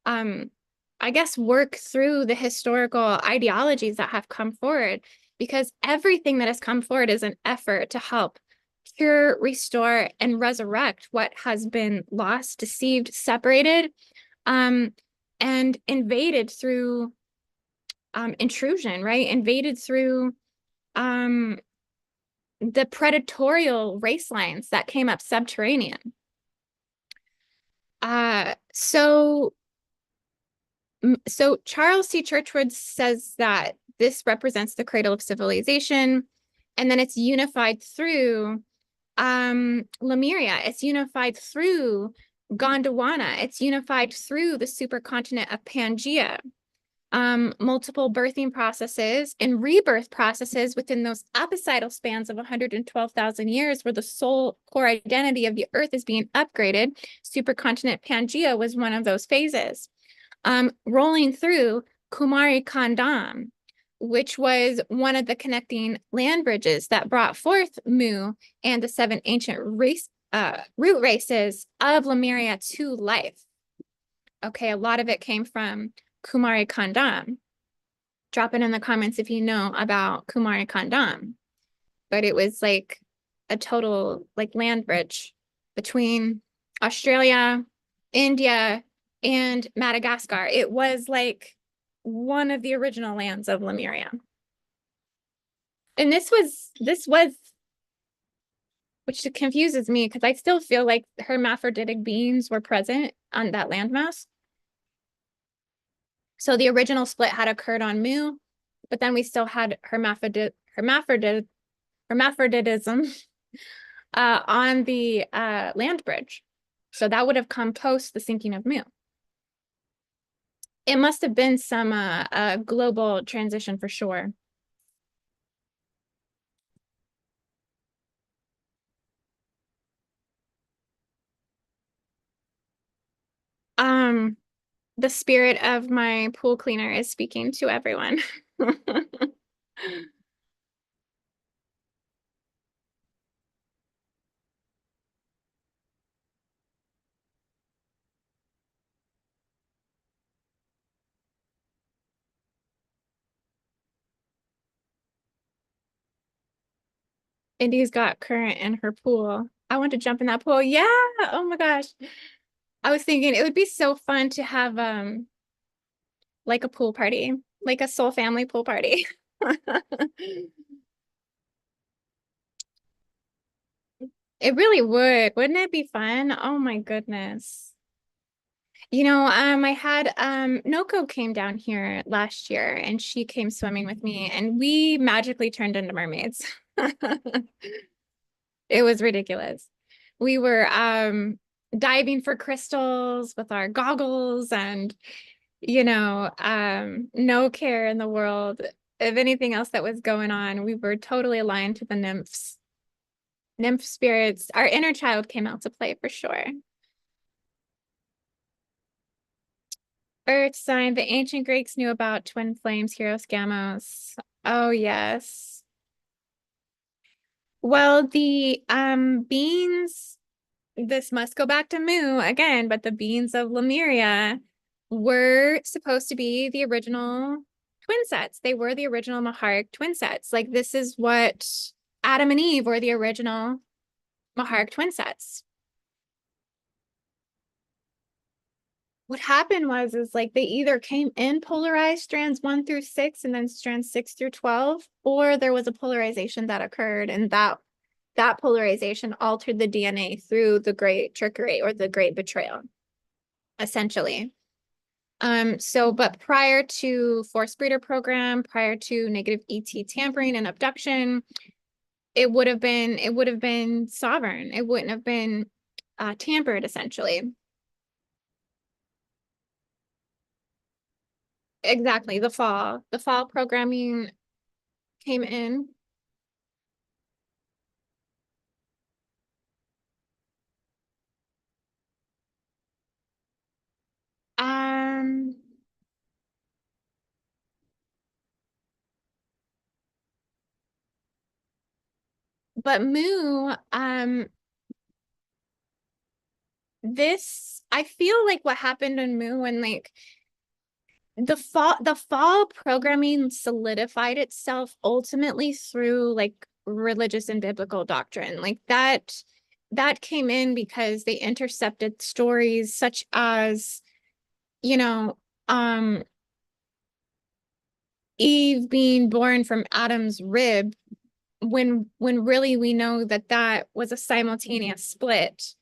I guess, work through the historical ideologies that have come forward, because everything that has come forward is an effort to help cure, restore, and resurrect what has been lost, deceived, separated, and invaded through intrusion, right? Invaded through the predatorial race lines that came up subterranean. So Charles C. Churchwood says that this represents the cradle of civilization, and then it's unified through Lemuria, it's unified through Gondwana, it's unified through the supercontinent of Pangaea. Multiple birthing processes and rebirth processes within those epicidal spans of 112,000 years where the soul core identity of the earth is being upgraded. Supercontinent Pangaea was one of those phases. Rolling through Kumari Kandam, which was one of the connecting land bridges that brought forth Mu and the seven ancient root races of Lemuria to life. Okay, a lot of it came from Kumari Kandam. Drop it in the comments if you know about Kumari Kandam. But it was like a total like land bridge between Australia, India, and Madagascar. It was like one of the original lands of Lemuria. And this was, which confuses me because I still feel like hermaphroditic beings were present on that landmass. So the original split had occurred on Mu, but then we still had hermaphroditism on the land bridge. So that would have come post the sinking of Mu. It must have been some global transition for sure. The spirit of my pool cleaner is speaking to everyone. Indy's got current in her pool. I want to jump in that pool. Yeah. Oh my gosh. I was thinking it would be so fun to have like a pool party, like a soul family pool party. It really would. Wouldn't it be fun? Oh my goodness. I had Noko came down here last year and she came swimming with me and we magically turned into mermaids. It was ridiculous. We were diving for crystals with our goggles and no care in the world of anything else that was going on. We were totally aligned to the nymphs. Nymph spirits, our inner child came out to play for sure. Earth sign, the ancient Greeks knew about twin flames, Hieros Gamos. Oh, yes. Well, the beings, this must go back to Mu again, but the beings of Lemuria were supposed to be the original twin sets. They were the original Maharic twin sets. Like this is what Adam and Eve were the original Maharic twin sets. What happened is like they either came in polarized strands 1 through 6 and then strands 6 through 12, or there was a polarization that occurred and that polarization altered the DNA through the great trickery or the great betrayal, essentially. But prior to forced breeder program, prior to negative ET tampering and abduction, it would have been sovereign. It wouldn't have been tampered, essentially. Exactly. The fall programming came in. Um, but Mu, I feel like what happened in Mu when like the fall programming solidified itself ultimately through like religious and biblical doctrine. Like that came in because they intercepted stories such as, you know, um Eve being born from Adam's rib when really we know that that was a simultaneous split.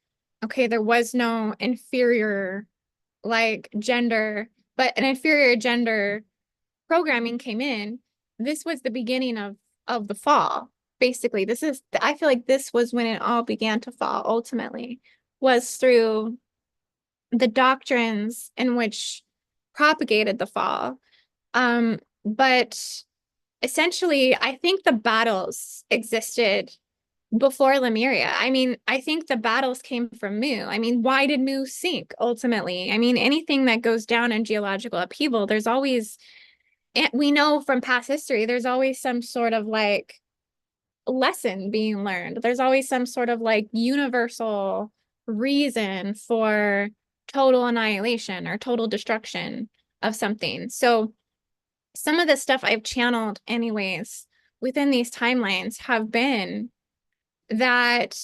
Okay, there was no inferior like gender, but an inferior gender programming came in. This was the beginning of the fall. basically. I feel like this was when it all began to fall ultimately, was through the doctrines in which propagated the fall. But essentially, I think the battles existed before Lemuria. I mean, I think the battles came from Mu. I mean, why did Mu sink ultimately? I mean, anything that goes down in geological upheaval, there's always, and we know from past history, there's always some sort of like lesson being learned. There's always some sort of like universal reason for total annihilation or total destruction of something. So some of the stuff I've channeled anyways within these timelines have been that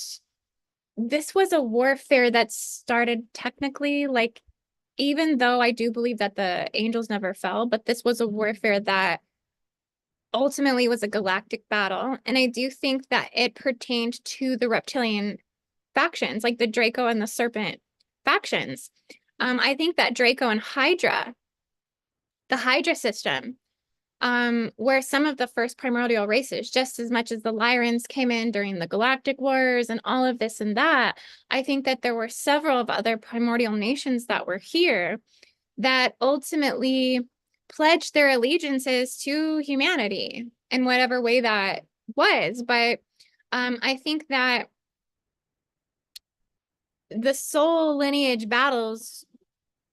this was a warfare that started technically, like, even though I do believe that the angels never fell, but this was a warfare that ultimately was a galactic battle. And I do think that it pertained to the reptilian factions, like the Draco and the Serpent factions. I think that Draco and Hydra, the Hydra system, where some of the first primordial races, just as much as the Lyrans came in during the Galactic Wars and all of this and that, I think that there were several of other primordial nations that were here that ultimately pledged their allegiances to humanity in whatever way that was. But I think that the soul lineage battles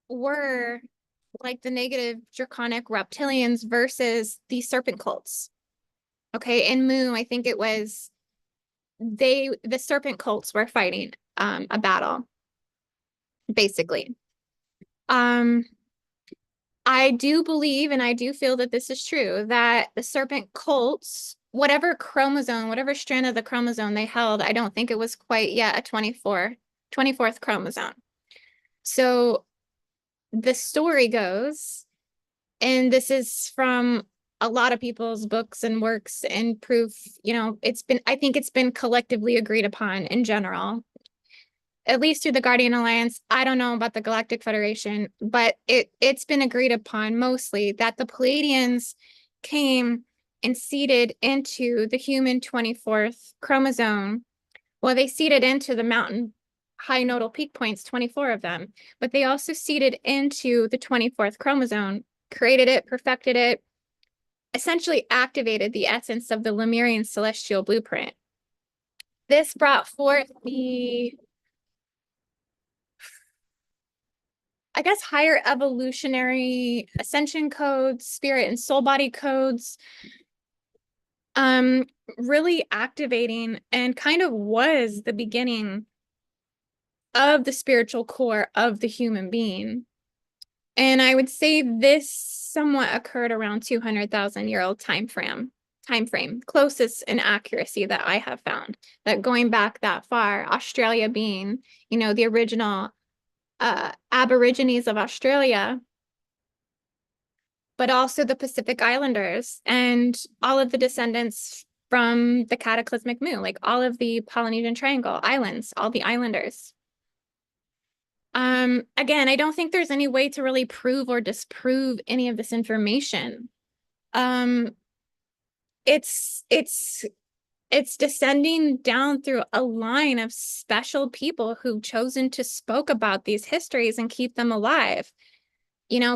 were like the negative draconic reptilians versus the serpent cults. Okay, in Mu, I think it was the serpent cults were fighting a battle, basically. I do believe, and I do feel that this is true, that the serpent cults, whatever chromosome, whatever strand of the chromosome they held, I don't think it was quite yet a 24th chromosome. So the story goes, and this is from a lot of people's books and works and proof, I think it's been collectively agreed upon in general, at least through the Guardian Alliance. I don't know about the Galactic Federation, but it's been agreed upon mostly that the Pleiadians came and seeded into the human 24th chromosome. Well, they seeded into the mountain high nodal peak points, 24 of them, but they also seeded into the 24th chromosome, created it, perfected it, essentially activated the essence of the Lemurian celestial blueprint. This brought forth the, I guess, higher evolutionary ascension codes, spirit and soul body codes, really activating and kind of was the beginning of the spiritual core of the human being. And I would say this somewhat occurred around 200,000-year-old time frame, closest in accuracy that I have found, that going back that far, Australia being, the original Aborigines of Australia, but also the Pacific Islanders and all of the descendants from the cataclysmic Mu, like all of the Polynesian Triangle islands, all the islanders. Again, I don't think there's any way to really prove or disprove any of this information. It's descending down through a line of special people who've chosen to spoke about these histories and keep them alive.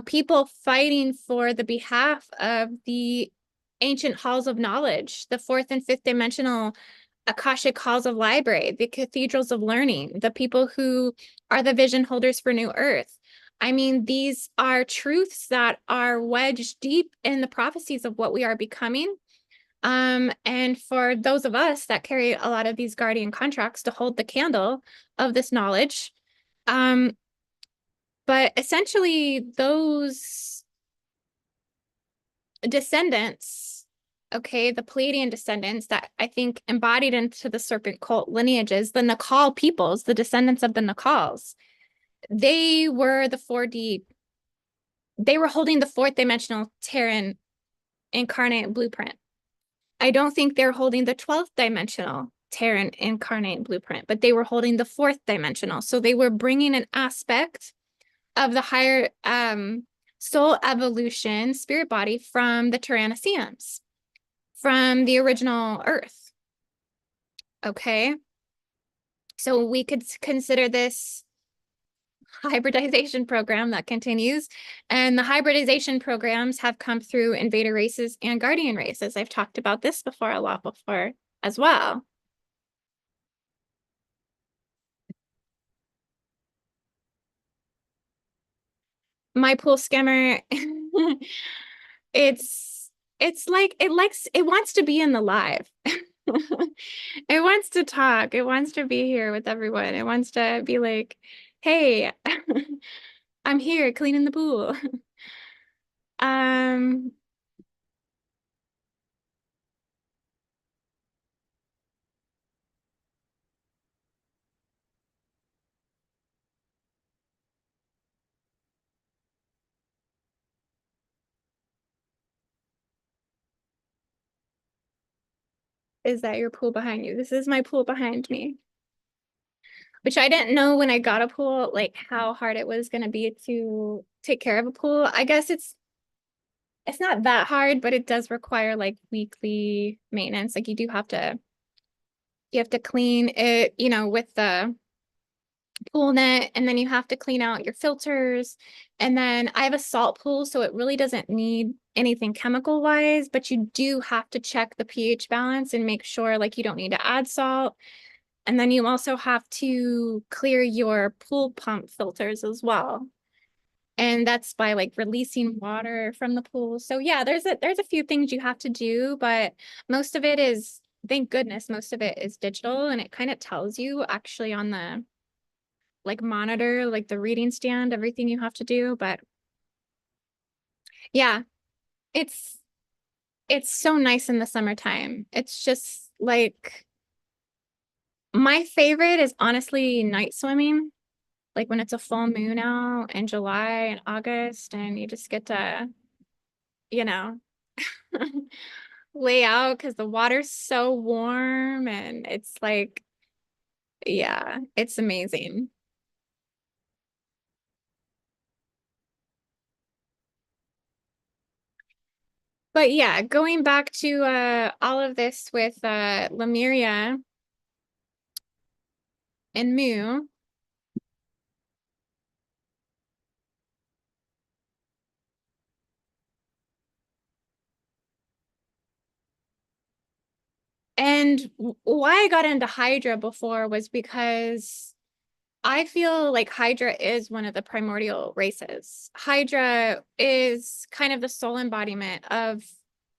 People fighting for the behalf of the ancient halls of knowledge, the fourth and fifth dimensional akashic halls of library, the cathedrals of learning, the people who are the vision holders for New Earth. I mean, these are truths that are wedged deep in the prophecies of what we are becoming. And for those of us that carry a lot of these guardian contracts to hold the candle of this knowledge, but essentially those descendants, okay, the Pleiadian descendants that I think embodied into the serpent cult lineages, the Nakal peoples, the descendants of the Nakals, they were the 4D, they were holding the fourth dimensional Terran incarnate blueprint. I don't think they're holding the 12th dimensional Terran incarnate blueprint, but they were holding the fourth dimensional. So they were bringing an aspect of the higher soul evolution spirit body from the Tyrannosaurs, from the original Earth. Okay. So we could consider this hybridization program that continues. And the hybridization programs have come through invader races and guardian races. I've talked about this before a lot before as well. My pool skimmer, it's it wants to be in the live. It wants to talk. It wants to be here with everyone. It wants to be like, hey, I'm here cleaning the pool. Um, is that your pool behind you? This is my pool behind me, which I didn't know when I got a pool, like how hard it was going to be to take care of a pool. I guess it's not that hard, but it does require like weekly maintenance. Like you have to clean it, with the pool net, and then you have to clean out your filters. And then I have a salt pool, so it really doesn't need anything chemical wise, but you do have to check the pH balance and make sure like you don't need to add salt. And then you also have to clear your pool pump filters as well. And that's by like releasing water from the pool. So yeah, there's a few things you have to do, but most of it is, thank goodness, most of it is digital, and it kind of tells you actually on the like monitor, like the reading stand, everything you have to do. But yeah, it's it's so nice in the summertime. It's just like my favorite is honestly night swimming. Like when it's a full moon out in July and August, and you just get to, you know, lay out because the water's so warm, and it's like, yeah, it's amazing. But yeah, going back to all of this with Lemuria and Mu, and why I got into Hydra before was because I feel like Hydra is one of the primordial races. Hydra is kind of the soul embodiment of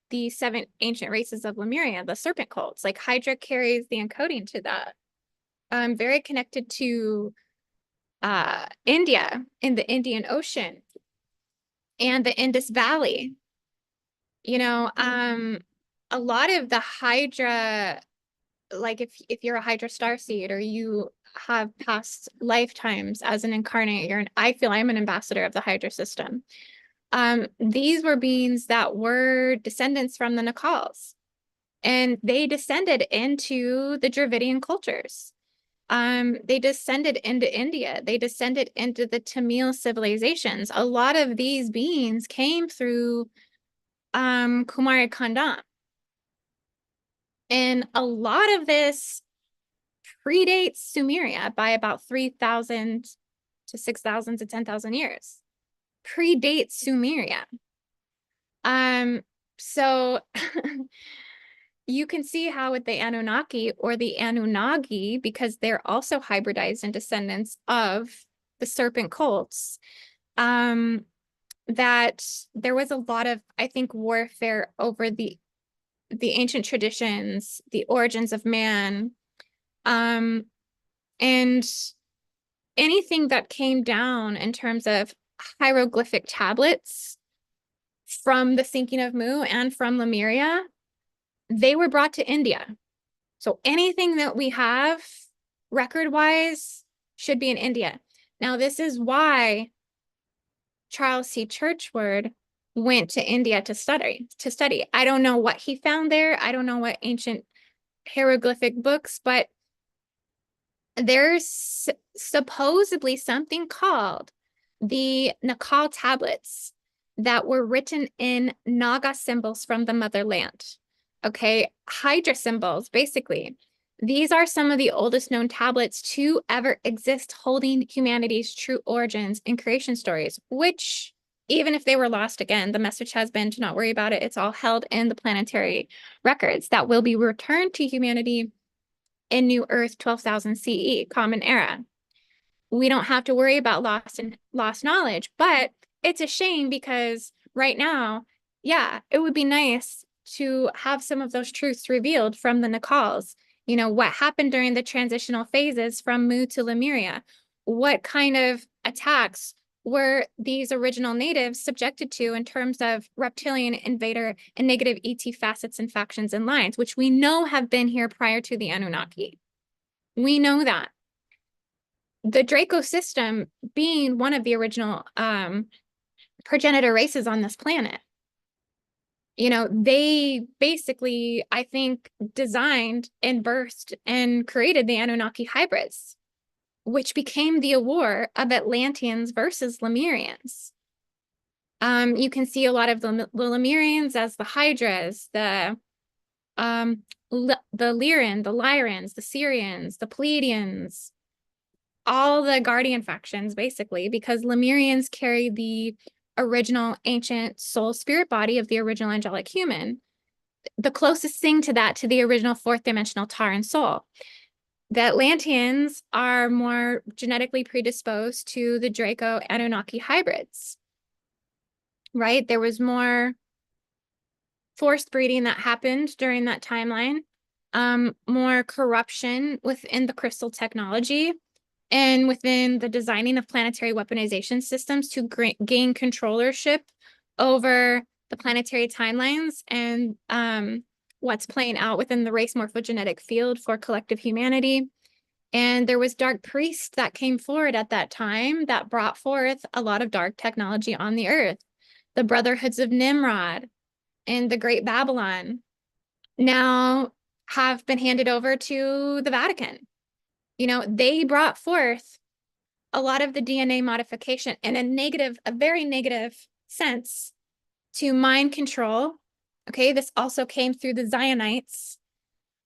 the seven ancient races of Lemuria, the serpent cults. Like Hydra carries the encoding to that. Very connected to India in the Indian Ocean and the Indus Valley. You know, a lot of the Hydra, like if you're a Hydra starseed or you have past lifetimes as an incarnate, I feel I'm an ambassador of the Hydra system. These were beings that were descendants from the Nakals, and they descended into the Dravidian cultures. They descended into India. They descended into the Tamil civilizations. A lot of these beings came through Kumari Kandam. And a lot of this predates Sumeria by about 3,000 to 6,000 to 10,000 years. Predates Sumeria. So you can see how with the Anunnaki or the Anunnaki, because they're also hybridized and descendants of the serpent cults, that there was a lot of, I think, warfare over the ancient traditions, the origins of man, and anything that came down in terms of hieroglyphic tablets from the sinking of Mu and from Lemuria, they were brought to India. So anything that we have record-wise should be in India. Now, this is why Charles C. Churchward went to India to study. I don't know what he found there. I don't know what ancient hieroglyphic books, but there's supposedly something called the Nakal tablets that were written in Naga symbols from the motherland. Okay, Hydra symbols, basically. These are some of the oldest known tablets to ever exist, holding humanity's true origins and creation stories, which, even if they were lost again, the message has been to not worry about it. It's all held in the planetary records that will be returned to humanity in New Earth 12,000 CE, Common Era. We don't have to worry about lost knowledge, but it's a shame because right now, yeah, it would be nice to have some of those truths revealed from the Nakals. You know, what happened during the transitional phases from Mu to Lemuria? What kind of attacks were these original natives subjected to in terms of reptilian, invader, and negative ET facets and factions and lines, which we know have been here prior to the Anunnaki? We know that. The Draco system being one of the original progenitor races on this planet. You know, they basically, I think, designed and birthed and created the Anunnaki hybrids, which became the war of Atlanteans versus Lemurians. You can see a lot of the Lemurians as the Hydras, the Lyran, the Lyrans, the Syrians, the Pleiadians, all the guardian factions, basically, because Lemurians carry the original ancient soul spirit body of the original angelic human, the closest thing to that, to the original fourth dimensional Taran soul. The Atlanteans are more genetically predisposed to the Draco Anunnaki hybrids, right? There was more forced breeding that happened during that timeline, more corruption within the crystal technology and within the designing of planetary weaponization systems to gain controllership over the planetary timelines and what's playing out within the race morphogenetic field for collective humanity. And there was dark priests that came forward at that time that brought forth a lot of dark technology on the earth. The Brotherhoods of Nimrod and the Great Babylon now have been handed over to the Vatican. You know, they brought forth a lot of the DNA modification in a very negative sense to mind control. Okay, this also came through the Zionites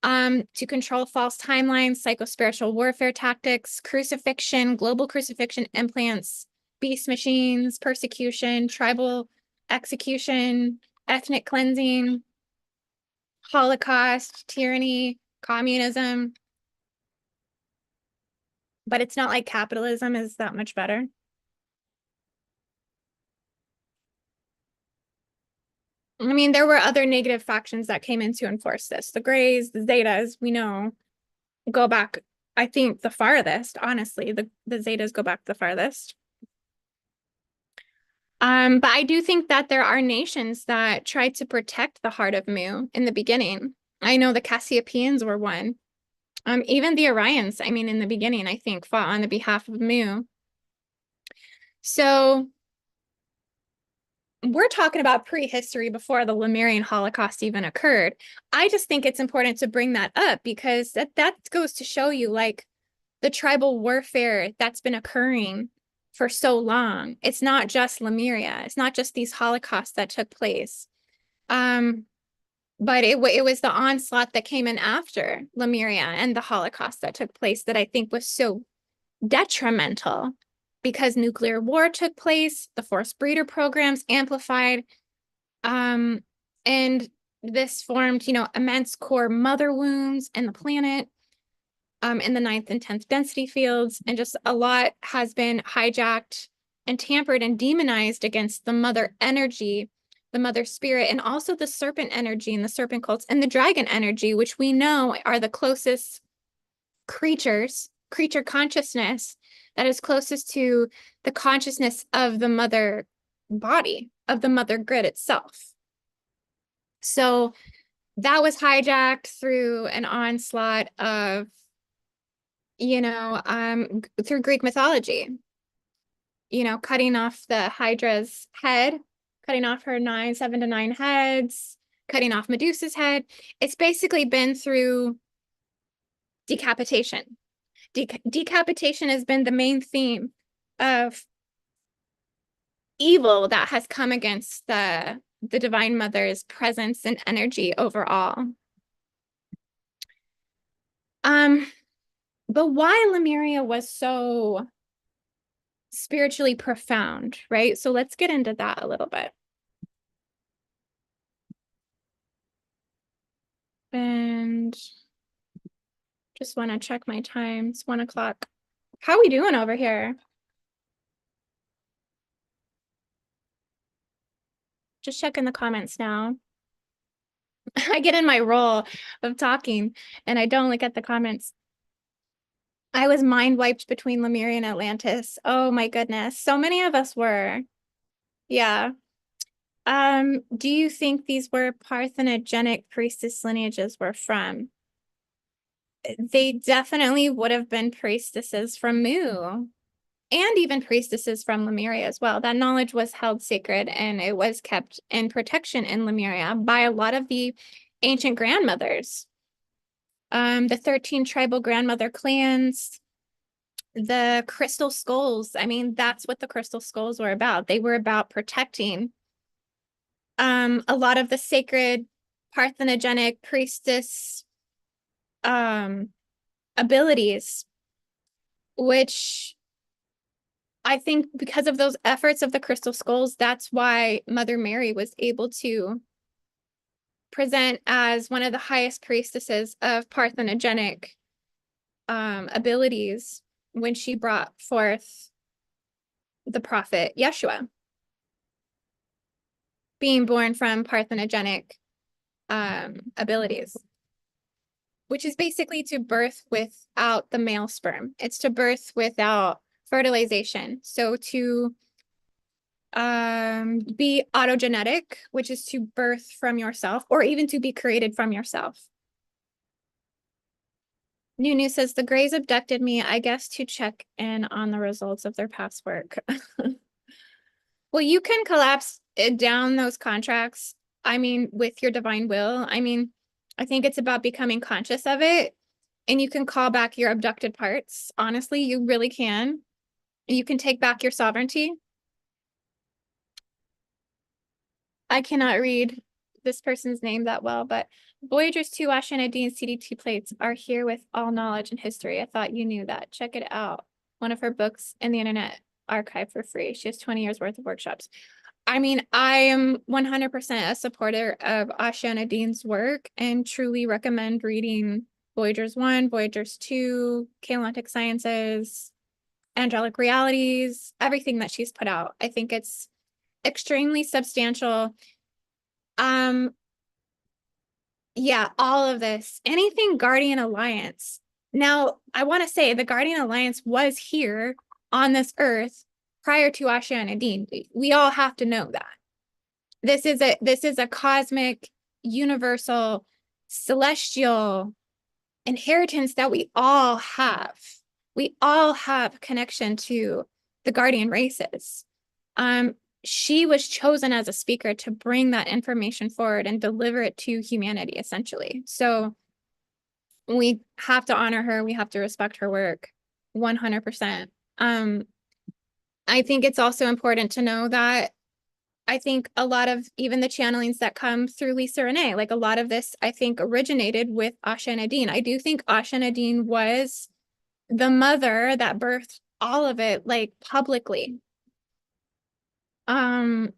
to control false timelines, psychospiritual warfare tactics, crucifixion, global crucifixion implants, beast machines, persecution, tribal execution, ethnic cleansing, Holocaust, tyranny, communism. But it's not like capitalism is that much better. I mean, there were other negative factions that came in to enforce this. The Greys, the Zetas, we know, go back, I think, the farthest, honestly. The Zetas go back the farthest. But I do think that there are nations that tried to protect the heart of Mu in the beginning. I know the Cassiopeians were one. Even the Orions, I mean, in the beginning, I think, fought on the behalf of Mu. So we're talking about prehistory before the Lemurian Holocaust even occurred. I just think it's important to bring that up because that goes to show you, like, the tribal warfare that's been occurring for so long. It's not just Lemuria. It's not just these holocausts that took place. But it was the onslaught that came in after Lemuria and the Holocaust that took place that I think was so detrimental, because nuclear war took place, the forced breeder programs amplified, and this formed, you know, immense core mother wounds in the planet, in the 9th and 10th density fields, and just a lot has been hijacked and tampered and demonized against the mother energy, the mother spirit, and also the serpent energy and the serpent cults and the dragon energy, which we know are the closest creature consciousness that is closest to the consciousness of the mother body, of the mother grid itself. So that was hijacked through an onslaught of, you know, through Greek mythology, you know, cutting off the Hydra's head, cutting off her 7 to 9 heads, cutting off Medusa's head. It's basically been through decapitation. Decapitation has been the main theme of evil that has come against the Divine Mother's presence and energy overall. But why Lemuria was so spiritually profound, right? So let's get into that a little bit. And just want to check my time. It's 1 o'clock. How are we doing over here? Just checking the comments now. I get in my role of talking and I don't look at the comments. I was mind wiped between Lemuria and Atlantis. Oh my goodness. So many of us were. Yeah. Do you think these were parthenogenic priestess lineages were from? They definitely would have been priestesses from Mu and even priestesses from Lemuria as well. That knowledge was held sacred and it was kept in protection in Lemuria by a lot of the ancient grandmothers. The 13 tribal grandmother clans, the crystal skulls. I mean, that's what the crystal skulls were about. They were about protecting a lot of the sacred parthenogenic priestess abilities, which I think because of those efforts of the crystal skulls, that's why Mother Mary was able to present as one of the highest priestesses of parthenogenic abilities when she brought forth the prophet Yeshua, being born from parthenogenic abilities, which is basically to birth without the male sperm. It's to birth without fertilization. So to be autogenetic, which is to birth from yourself or even to be created from yourself. Nunu says, the Greys abducted me, I guess, to check in on the results of their past work. Well, you can collapse down those contracts, I mean, with your divine will. I mean, I think it's about becoming conscious of it. And you can call back your abducted parts. Honestly, you really can. You can take back your sovereignty. I cannot read this person's name that well, but Voyager's 2 Ashanadi and CD2 plates are here with all knowledge and history. I thought you knew that. Check it out. One of her books in the Internet Archive for free. She has 20 years worth of workshops. I mean, I am 100% a supporter of Asha Nadine's work and truly recommend reading Voyager's 1, Voyager's 2, Kaolantic Sciences, Angelic Realities, everything that she's put out. I think it's extremely substantial. Yeah, all of this. Anything Guardian Alliance. Now, I want to say the Guardian Alliance was here on this earth prior to Asha and Nadine. We all have to know that. This is a cosmic, universal, celestial inheritance that we all have. We all have connection to the Guardian races. She was chosen as a speaker to bring that information forward and deliver it to humanity, essentially. So we have to honor her. We have to respect her work 100%. I think it's also important to know that I think a lot of even the channelings that come through Lisa Renee, like a lot of this, I think originated with Asha Nadine. I do think Asha Nadine was the mother that birthed all of it, like publicly. But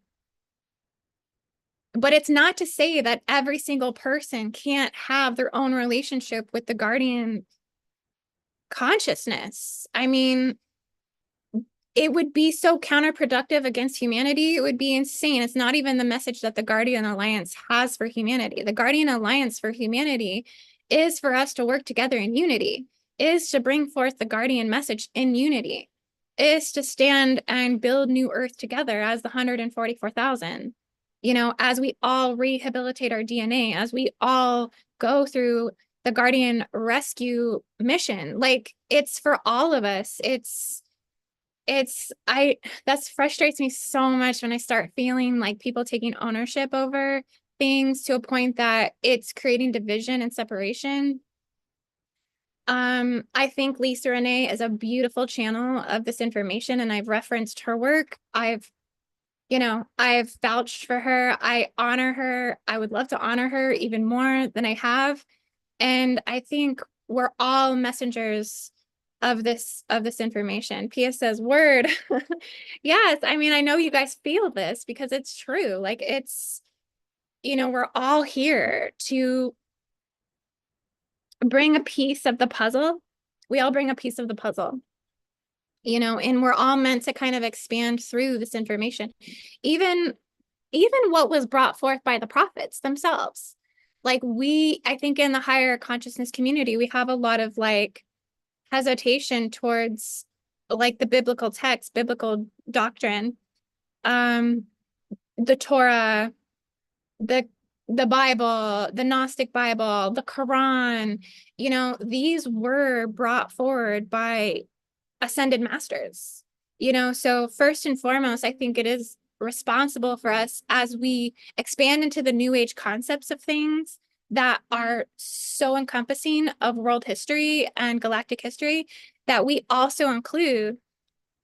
it's not to say that every single person can't have their own relationship with the guardian consciousness. I mean, it would be so counterproductive against humanity. It would be insane. It's not even the message that the Guardian Alliance has for humanity. The Guardian Alliance for humanity is for us to work together in unity, is to bring forth the Guardian message in unity, is to stand and build new Earth together as the 144,000. You know, as we all rehabilitate our DNA, as we all go through the Guardian rescue mission, like it's for all of us. That frustrates me so much when I start feeling like people taking ownership over things to a point that it's creating division and separation. I think Lisa Renee is a beautiful channel of this information, and I've referenced her work. I've vouched for her. I honor her. I would love to honor her even more than I have. And I think we're all messengers of this information. Pia says, word. Yes, I mean, I know you guys feel this because it's true. Like it's, we're all here to bring a piece of the puzzle. We all bring a piece of the puzzle, and we're all meant to kind of expand through this information. Even what was brought forth by the prophets themselves. Like I think in the higher consciousness community, we have a lot of like hesitation towards like the biblical text, biblical doctrine, the Torah, the Bible, the Gnostic Bible, the Quran, these were brought forward by ascended masters, so first and foremost, I think it is responsible for us as we expand into the new age concepts of things that are so encompassing of world history and galactic history, that we also include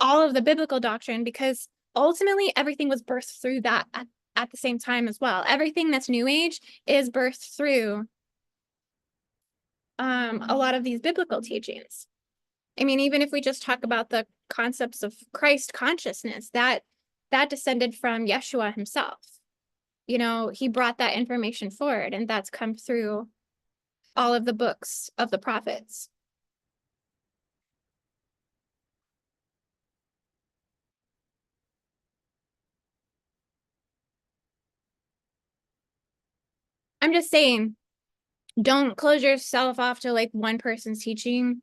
all of the biblical doctrine, because ultimately everything was birthed through that at the same time as well. Everything that's new age is birthed through a lot of these biblical teachings. I mean, even if we just talk about the concepts of Christ consciousness, that descended from Yeshua himself. He brought that information forward, and that's come through all of the books of the prophets. I'm just saying, don't close yourself off to like one person's teaching.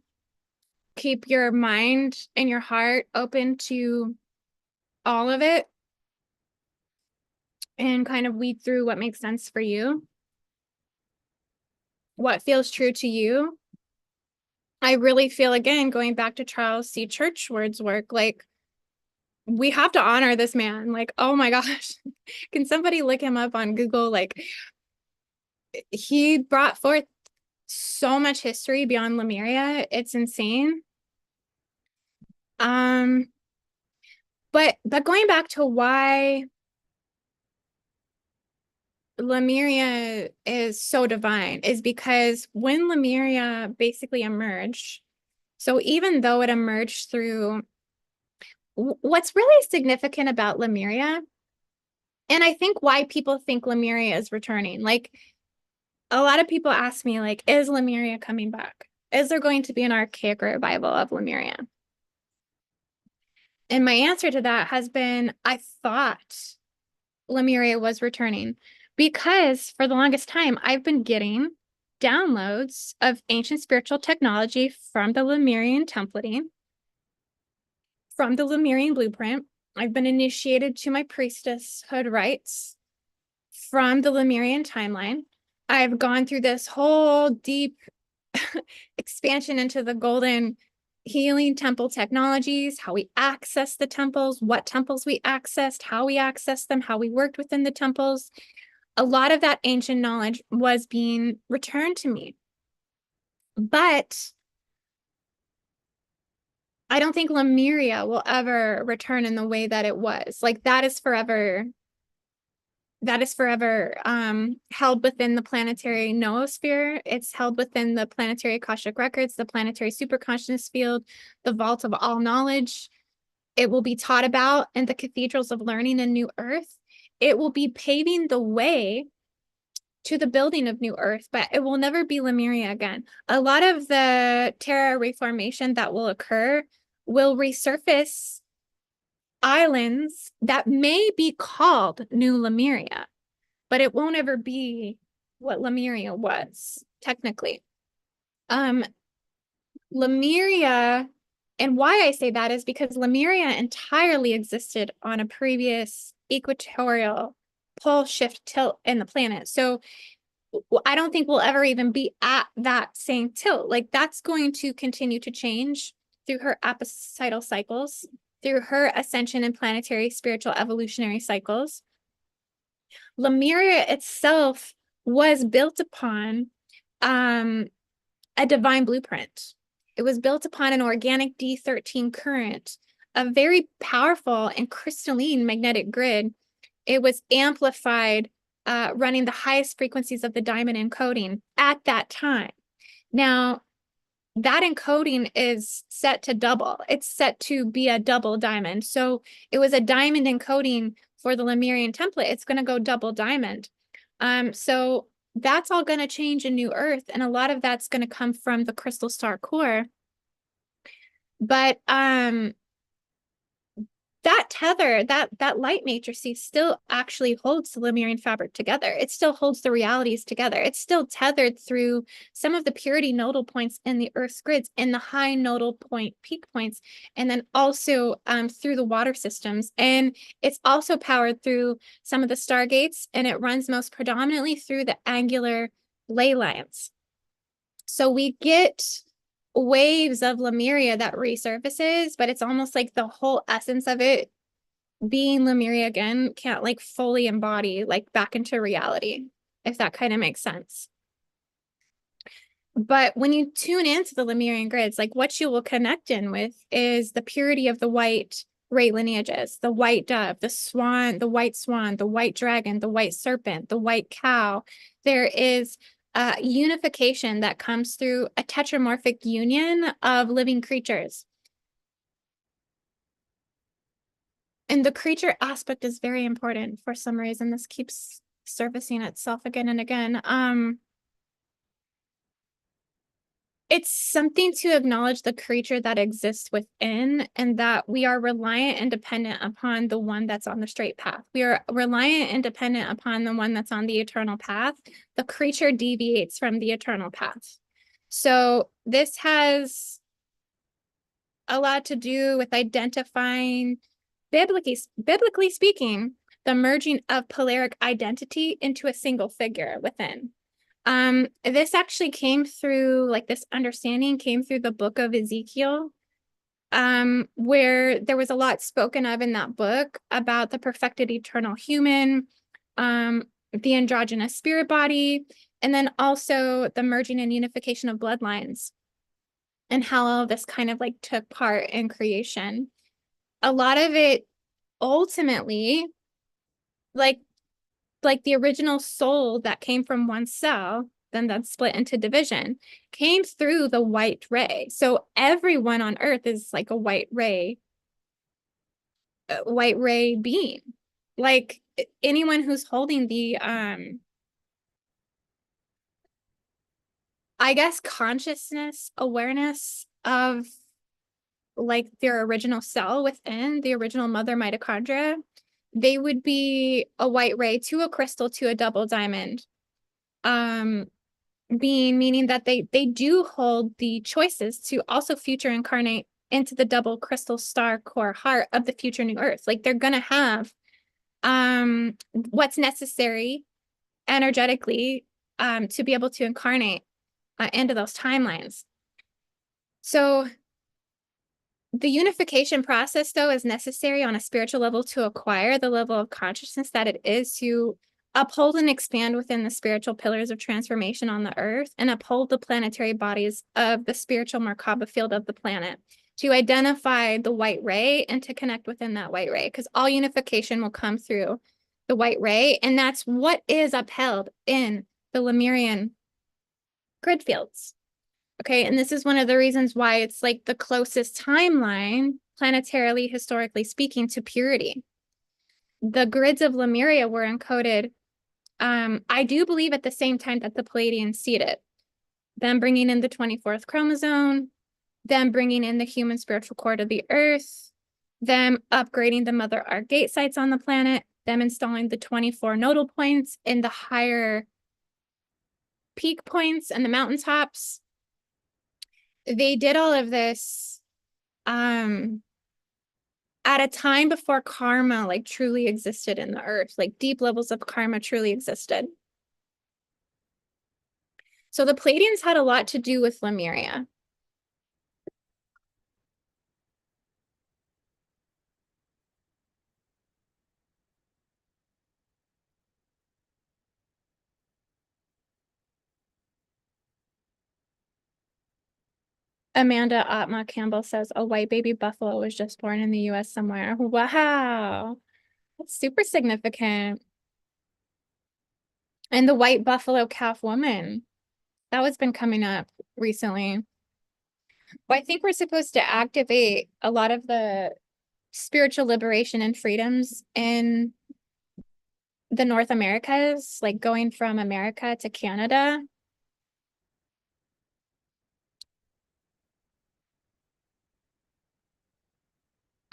Keep your mind and your heart open to all of it and kind of weed through what makes sense for you, what feels true to you. I really feel, again, going back to Charles C. Churchward's work, like we have to honor this man. Like, oh my gosh, can somebody look him up on Google? Like, he brought forth so much history beyond Lemuria. It's insane. But going back to why Lemuria is so divine is because when Lemuria basically emerged, so even though it emerged through, what's really significant about Lemuria, and I think why people think Lemuria is returning, like a lot of people ask me, like, is Lemuria coming back? Is there going to be an archaic revival of Lemuria? And my answer to that has been, I thought Lemuria was returning because for the longest time, I've been getting downloads of ancient spiritual technology from the Lemurian templating, from the Lemurian blueprint. I've been initiated to my priestesshood rites from the Lemurian timeline. I've gone through this whole deep expansion into the golden healing temple technologies, how we access the temples, what temples we accessed, how we accessed them, how we worked within the temples. A lot of that ancient knowledge was being returned to me. But I don't think Lemuria will ever return in the way that it was. Like that is forever held within the planetary noosphere. It's held within the planetary akashic records, the planetary superconsciousness field, the vault of all knowledge. It will be taught about in the cathedrals of learning in New Earth. It will be paving the way to the building of New Earth, but it will never be Lemuria again. A lot of the Terra reformation that will occur will resurface islands that may be called New Lemuria, but it won't ever be what Lemuria was, technically. Lemuria, and why I say that is because Lemuria entirely existed on a previous equatorial pole shift tilt in the planet. So I don't think we'll ever even be at that same tilt. Like that's going to continue to change through her apocytal cycles, through her ascension and planetary spiritual evolutionary cycles. Lemuria itself was built upon a divine blueprint. It was built upon an organic D13 current, a very powerful and crystalline magnetic grid. It was amplified, running the highest frequencies of the diamond encoding at that time. Now, that encoding is set to double. It's set to be a double diamond. So it was a diamond encoding for the Lemurian template. It's going to go double diamond. So that's all going to change in New Earth, and a lot of that's going to come from the crystal star core. But that tether, that light matrix still actually holds the Lemurian fabric together. It still holds the realities together. It's still tethered through some of the purity nodal points in the Earth's grids and the high nodal point peak points, and then also through the water systems. And it's also powered through some of the stargates, and it runs most predominantly through the angular ley lines. So we get waves of Lemuria that resurfaces, but it's almost like the whole essence of it being Lemuria again can't like fully embody like back into reality, if that kind of makes sense. But when you tune into the Lemurian grids, like what you will connect in with is the purity of the white ray lineages, the white dove, the swan, the white dragon, the white serpent, the white cow. There is unification that comes through a tetramorphic union of living creatures. And the creature aspect is very important for some reason. This keeps surfacing itself again and again. It's something to acknowledge the creature that exists within, and that we are reliant and dependent upon the one that's on the straight path. We are reliant and dependent upon the one that's on the eternal path. The creature deviates from the eternal path. So this has a lot to do with identifying, biblically speaking, the merging of polaric identity into a single figure within. This actually came through, like this understanding came through the book of Ezekiel, where there was a lot spoken of in that book about the perfected eternal human, the androgynous spirit body, and then also the merging and unification of bloodlines, and how all of this kind of like took part in creation. A lot of it ultimately, like the original soul that came from one cell, then that's split into division, came through the white ray. So everyone on Earth is like a white ray being. Like anyone who's holding the I guess consciousness, awareness of like their original cell within the original mother mitochondria, they would be a white ray to a crystal to a double diamond. Being, meaning that they do hold the choices to also future incarnate into the double crystal star core heart of the future new earth. Like they're gonna have what's necessary energetically to be able to incarnate into those timelines. So the unification process, though, is necessary on a spiritual level to acquire the level of consciousness that it is to uphold and expand within the spiritual pillars of transformation on the earth, and uphold the planetary bodies of the spiritual Merkaba field of the planet, to identify the white ray and to connect within that white ray, because all unification will come through the white ray, and that's what is upheld in the Lemurian grid fields. Okay, and this is one of the reasons why it's like the closest timeline, planetarily, historically speaking, to purity. The grids of Lemuria were encoded, I do believe, at the same time that the Pleiadians seeded. Them bringing in the 24th chromosome, them bringing in the human spiritual core to the earth, them upgrading the mother arc gate sites on the planet, them installing the 24 nodal points in the higher peak points and the mountaintops. They did all of this at a time before karma like truly existed in the earth, like deep levels of karma truly existed. So the Pleiadians had a lot to do with Lemuria. Amanda Atma Campbell says a white baby buffalo was just born in the US somewhere. Wow. That's super significant. And the white buffalo calf woman, that was been coming up recently. Well, I think we're supposed to activate a lot of the spiritual liberation and freedoms in the North Americas, like going from America to Canada.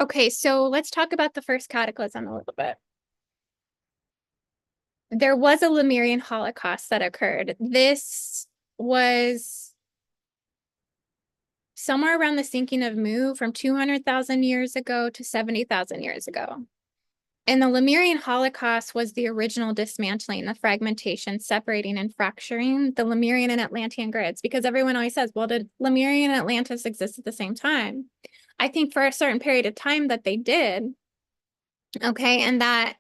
Okay, so let's talk about the first cataclysm a little bit. There was a Lemurian Holocaust that occurred. This was somewhere around the sinking of Mu from 200,000 years ago to 70,000 years ago. And the Lemurian Holocaust was the original dismantling, the fragmentation, separating and fracturing the Lemurian and Atlantean grids, because everyone always says, well, did Lemurian and Atlantis exist at the same time? I think for a certain period of time that they did, okay, and that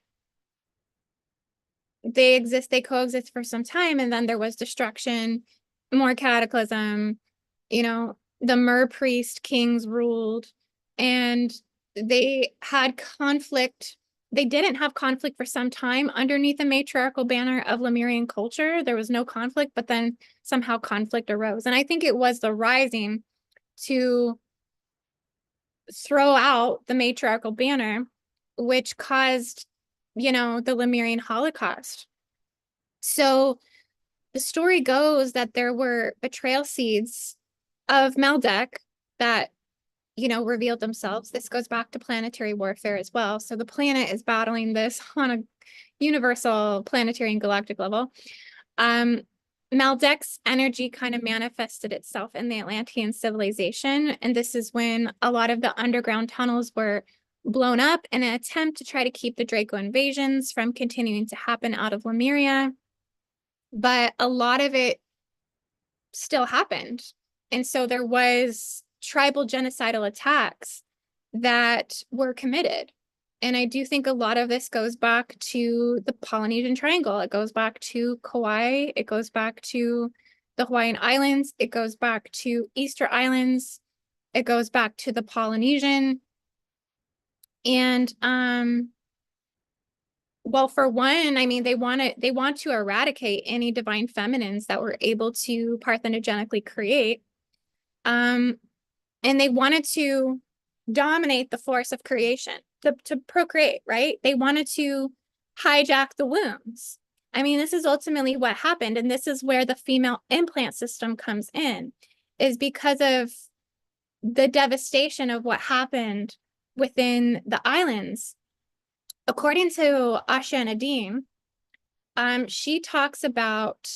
they coexist for some time, and then there was destruction, more cataclysm, the Mer priest kings ruled, and they had conflict. They didn't have conflict for some time underneath the matriarchal banner of Lemurian culture. There was no conflict, but then somehow conflict arose. And I think it was the rising to throw out the matriarchal banner, which caused, the Lemurian Holocaust. So the story goes that there were betrayal seeds of Maldek that, revealed themselves. This goes back to planetary warfare as well. So the planet is battling this on a universal planetary and galactic level. Maldek's energy kind of manifested itself in the Atlantean civilization. And this is when a lot of the underground tunnels were blown up in an attempt to try to keep the Draco invasions from continuing to happen out of Lemuria. But a lot of it still happened. And so there was tribal genocidal attacks that were committed. And I do think a lot of this goes back to the Polynesian Triangle. It goes back to Kauai. It goes back to the Hawaiian Islands. It goes back to Easter Islands. It goes back to the Polynesian. And well, for one, I mean, they want to eradicate any divine feminines that were able to parthenogenically create. And they wanted to dominate the force of creation, to procreate, right? They wanted to hijack the wombs. I mean, this is ultimately what happened. And this is where the female implant system comes in, is because of the devastation of what happened within the islands. According to Asha Nadim, she talks about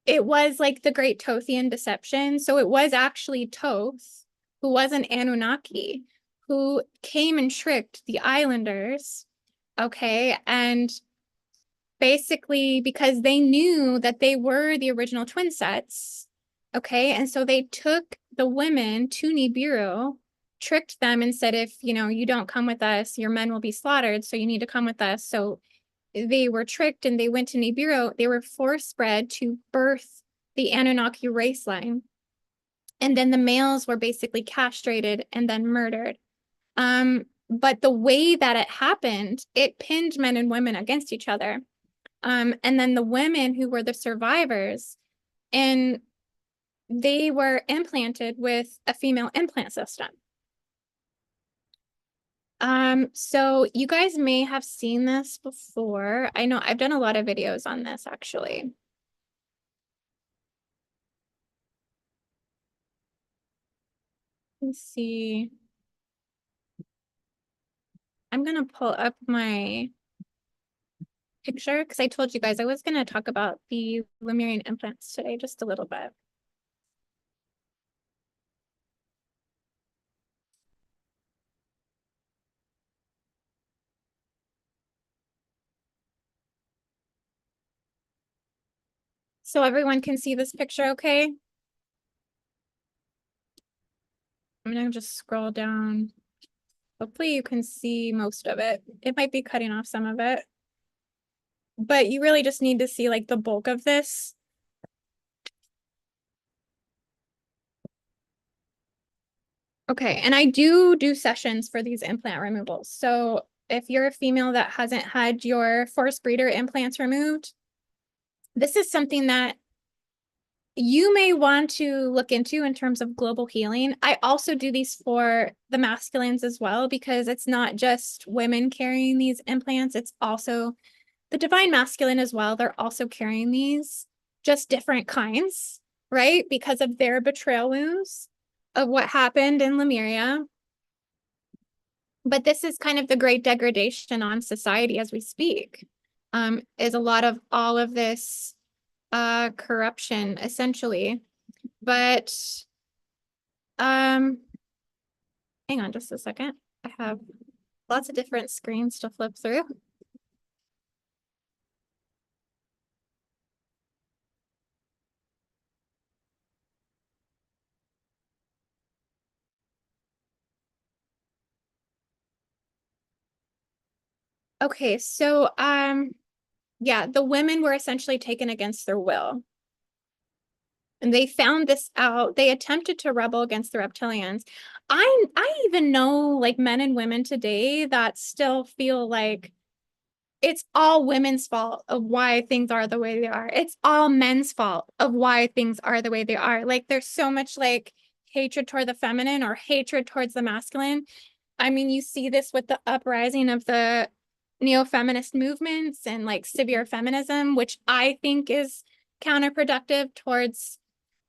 it was like the Great Tothian Deception. So it was actually Toth, who was an Anunnaki, who came and tricked the islanders, okay? And basically because they knew that they were the original twin sets, okay? And so they took the women to Nibiru, tricked them and said, if, you don't come with us, your men will be slaughtered, so you need to come with us. So they were tricked and they went to Nibiru. They were force bred to birth the Anunnaki race line. And then the males were basically castrated and then murdered. But the way that it happened, it pinned men and women against each other. And then the women who were the survivors, and they were implanted with a female implant system. So you guys may have seen this before. I know I've done a lot of videos on this actually. Let's see. I'm gonna pull up my picture because I told you guys I was gonna talk about the Lemurian implants today just a little bit. So everyone can see this picture, okay? I'm gonna just scroll down. Hopefully you can see most of it. It might be cutting off some of it, but you really just need to see like the bulk of this. Okay, and I do sessions for these implant removals. So if you're a female that hasn't had your force breeder implants removed, this is something that you may want to look into in terms of global healing. I also do these for the masculines as well, because it's not just women carrying these implants, it's also the divine masculine as well. They're also carrying these, just different kinds, right? Because of their betrayal wounds of what happened in Lemuria. But this is kind of the great degradation on society as we speak, is a lot of all of this corruption, essentially. But hang on just a second. I have lots of different screens to flip through. Okay, so yeah, the women were essentially taken against their will. And they found this out. They attempted to rebel against the reptilians. I even know like men and women today that still feel like it's all women's fault of why things are the way they are. It's all men's fault of why things are the way they are. Like there's so much like hatred toward the feminine or hatred towards the masculine. I mean, you see this with the uprising of the neo-feminist movements and like severe feminism, which I think is counterproductive towards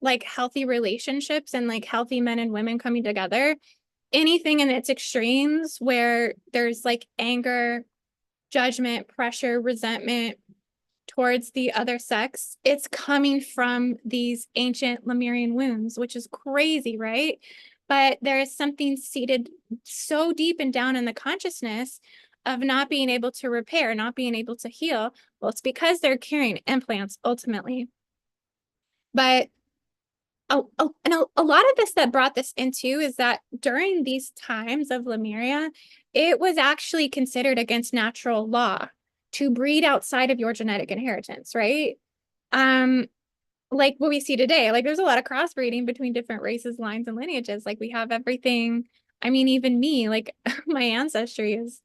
like healthy relationships and like healthy men and women coming together. Anything in its extremes where there's like anger, judgment, pressure, resentment towards the other sex, it's coming from these ancient Lemurian wounds, which is crazy, right? But there is something seated so deep and down in the consciousness of not being able to repair, not being able to heal. Well, it's because they're carrying implants ultimately. But a lot of this that brought this into is that during these times of Lemuria, it was actually considered against natural law to breed outside of your genetic inheritance, right? Um, like what we see today, like there's a lot of crossbreeding between different races, lines, and lineages. Like we have everything. I mean, even me, like my ancestry is,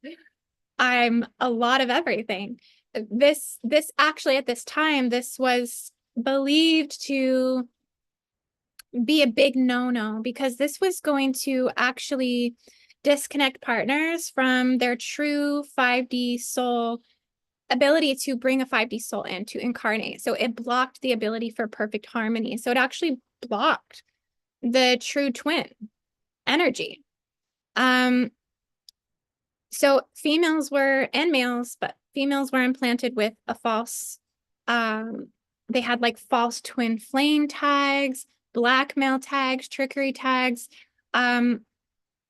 I'm a lot of everything. This actually at this time, this was believed to be a big no-no because this was going to actually disconnect partners from their true 5D soul ability to bring a 5D soul in to incarnate. So it blocked the ability for perfect harmony. So it actually blocked the true twin energy. Um, so females were, and males, but females were implanted with a false, they had like false twin flame tags, blackmail tags, trickery tags. A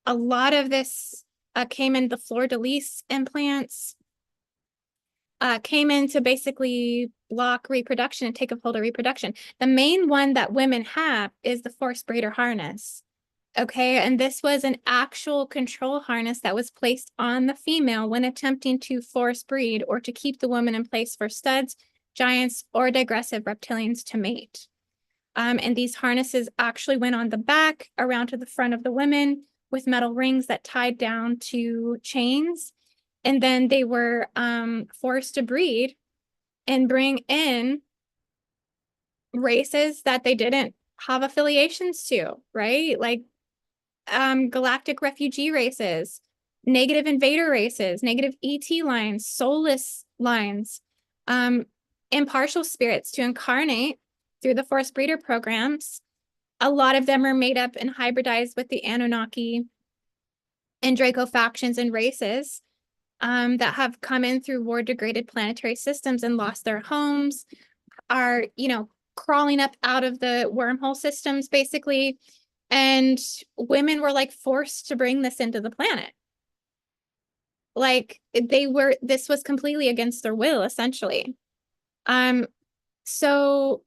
lot of this came in the fleur-de-lis implants, came in to basically block reproduction and take a hold of reproduction. The main one that women have is the forced braider harness. Okay, and this was an actual control harness that was placed on the female when attempting to force breed or to keep the woman in place for studs, giants, or digressive reptilians to mate. And these harnesses actually went on the back around to the front of the women with metal rings that tied down to chains. And then they were forced to breed and bring in races that they didn't have affiliations to, right? Like galactic refugee races, negative invader races, negative ET lines, soulless lines, impartial spirits to incarnate through the forced breeder programs. A lot of them are made up and hybridized with the Anunnaki and Draco factions and races that have come in through war-degraded planetary systems and lost their homes, are, you know, crawling up out of the wormhole systems, basically. And women were like forced to bring this into the planet. Like this was completely against their will, essentially. So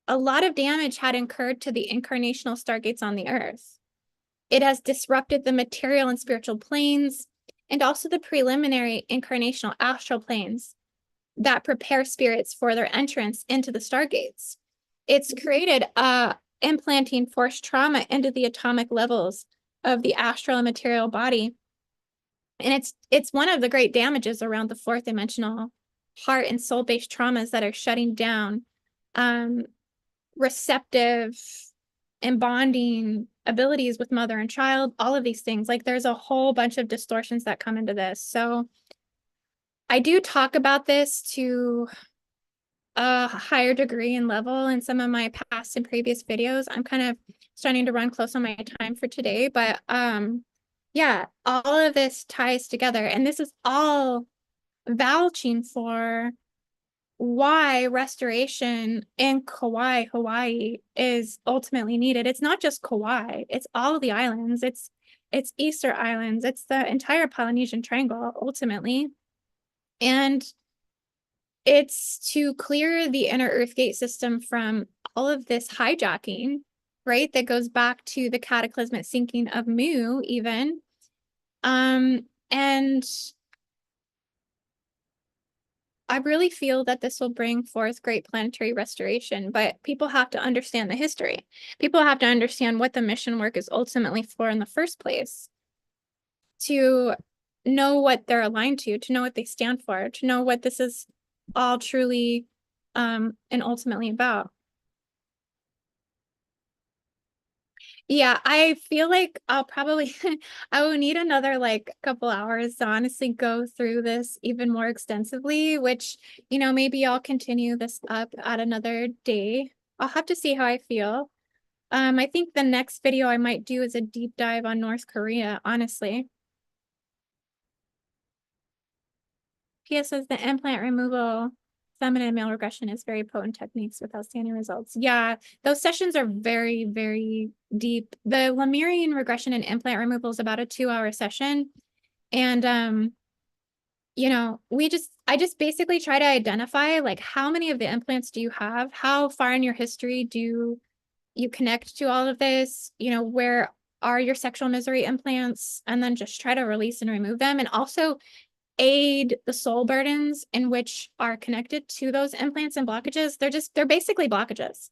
a lot of damage had incurred to the incarnational stargates on the earth. It has disrupted the material and spiritual planes, and also the preliminary incarnational astral planes that prepare spirits for their entrance into the stargates. It's created implanting forced trauma into the atomic levels of the astral and material body. And it's one of the great damages around the fourth dimensional heart and soul-based traumas that are shutting down receptive and bonding abilities with mother and child, all of these things. Like there's a whole bunch of distortions that come into this. So I do talk about this to a higher degree and level in some of my past and previous videos. I'm kind of starting to run close on my time for today, but yeah, all of this ties together, and this is all vouching for why restoration in Kauai, Hawaii is ultimately needed. It's not just Kauai, it's all of the islands. It's Easter Islands, it's the entire Polynesian Triangle ultimately. And it's to clear the inner Earth gate system from all of this hijacking, right? That goes back to the cataclysmic sinking of Mu even. And I really feel that this will bring forth great planetary restoration, but people have to understand the history. People have to understand what the mission work is ultimately for in the first place, to know what they're aligned to know what they stand for, to know what this is all truly and ultimately about. Yeah, I feel like I'll probably I will need another like couple hours to honestly go through this even more extensively, which, maybe I'll continue this up at another day. I'll have to see how I feel. I think the next video I might do is a deep dive on North Korea, honestly. P.S. says the implant removal feminine male regression is very potent techniques with outstanding results. Yeah, those sessions are very, very deep. The Lemurian regression and implant removal is about a 2-hour session. And I just basically try to identify like how many of the implants do you have? How far in your history do you connect to all of this? Where are your sexual misery implants? And then just try to release and remove them. And also aid the soul burdens in which are connected to those implants and blockages. They're basically blockages.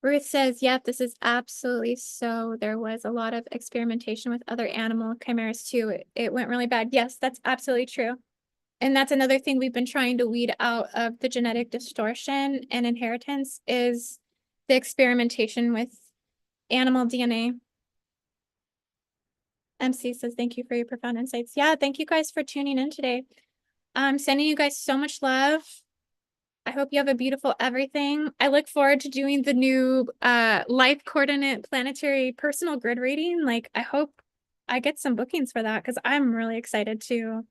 Ruth says, yep, this is absolutely so. There was a lot of experimentation with other animal chimeras too. It went really bad. Yes, that's absolutely true. And that's another thing we've been trying to weed out of the genetic distortion and inheritance is the experimentation with animal DNA. MC says, thank you for your profound insights. Yeah, thank you guys for tuning in today. I'm sending you guys so much love. I hope you have a beautiful everything. I look forward to doing the new life coordinate planetary personal grid reading. Like, I hope I get some bookings for that because I'm really excited to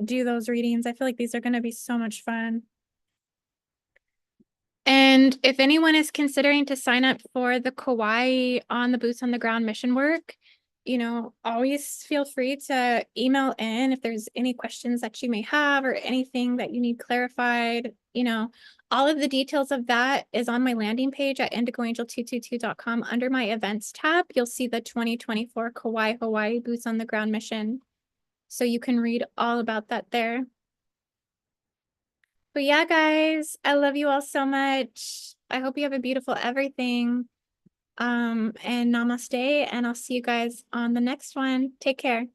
do those readings. I feel like these are going to be so much fun. And if anyone is considering to sign up for the Kauai on the boots on the ground mission work, always feel free to email in if there's any questions that you may have or anything that you need clarified. All of the details of that is on my landing page at IndigoAngel222.com. Under my events tab, you'll see the 2024 Kauai, Hawaii boots on the ground mission. So you can read all about that there. But yeah, guys, I love you all so much. I hope you have a beautiful everything. And namaste, and I'll see you guys on the next one. Take care.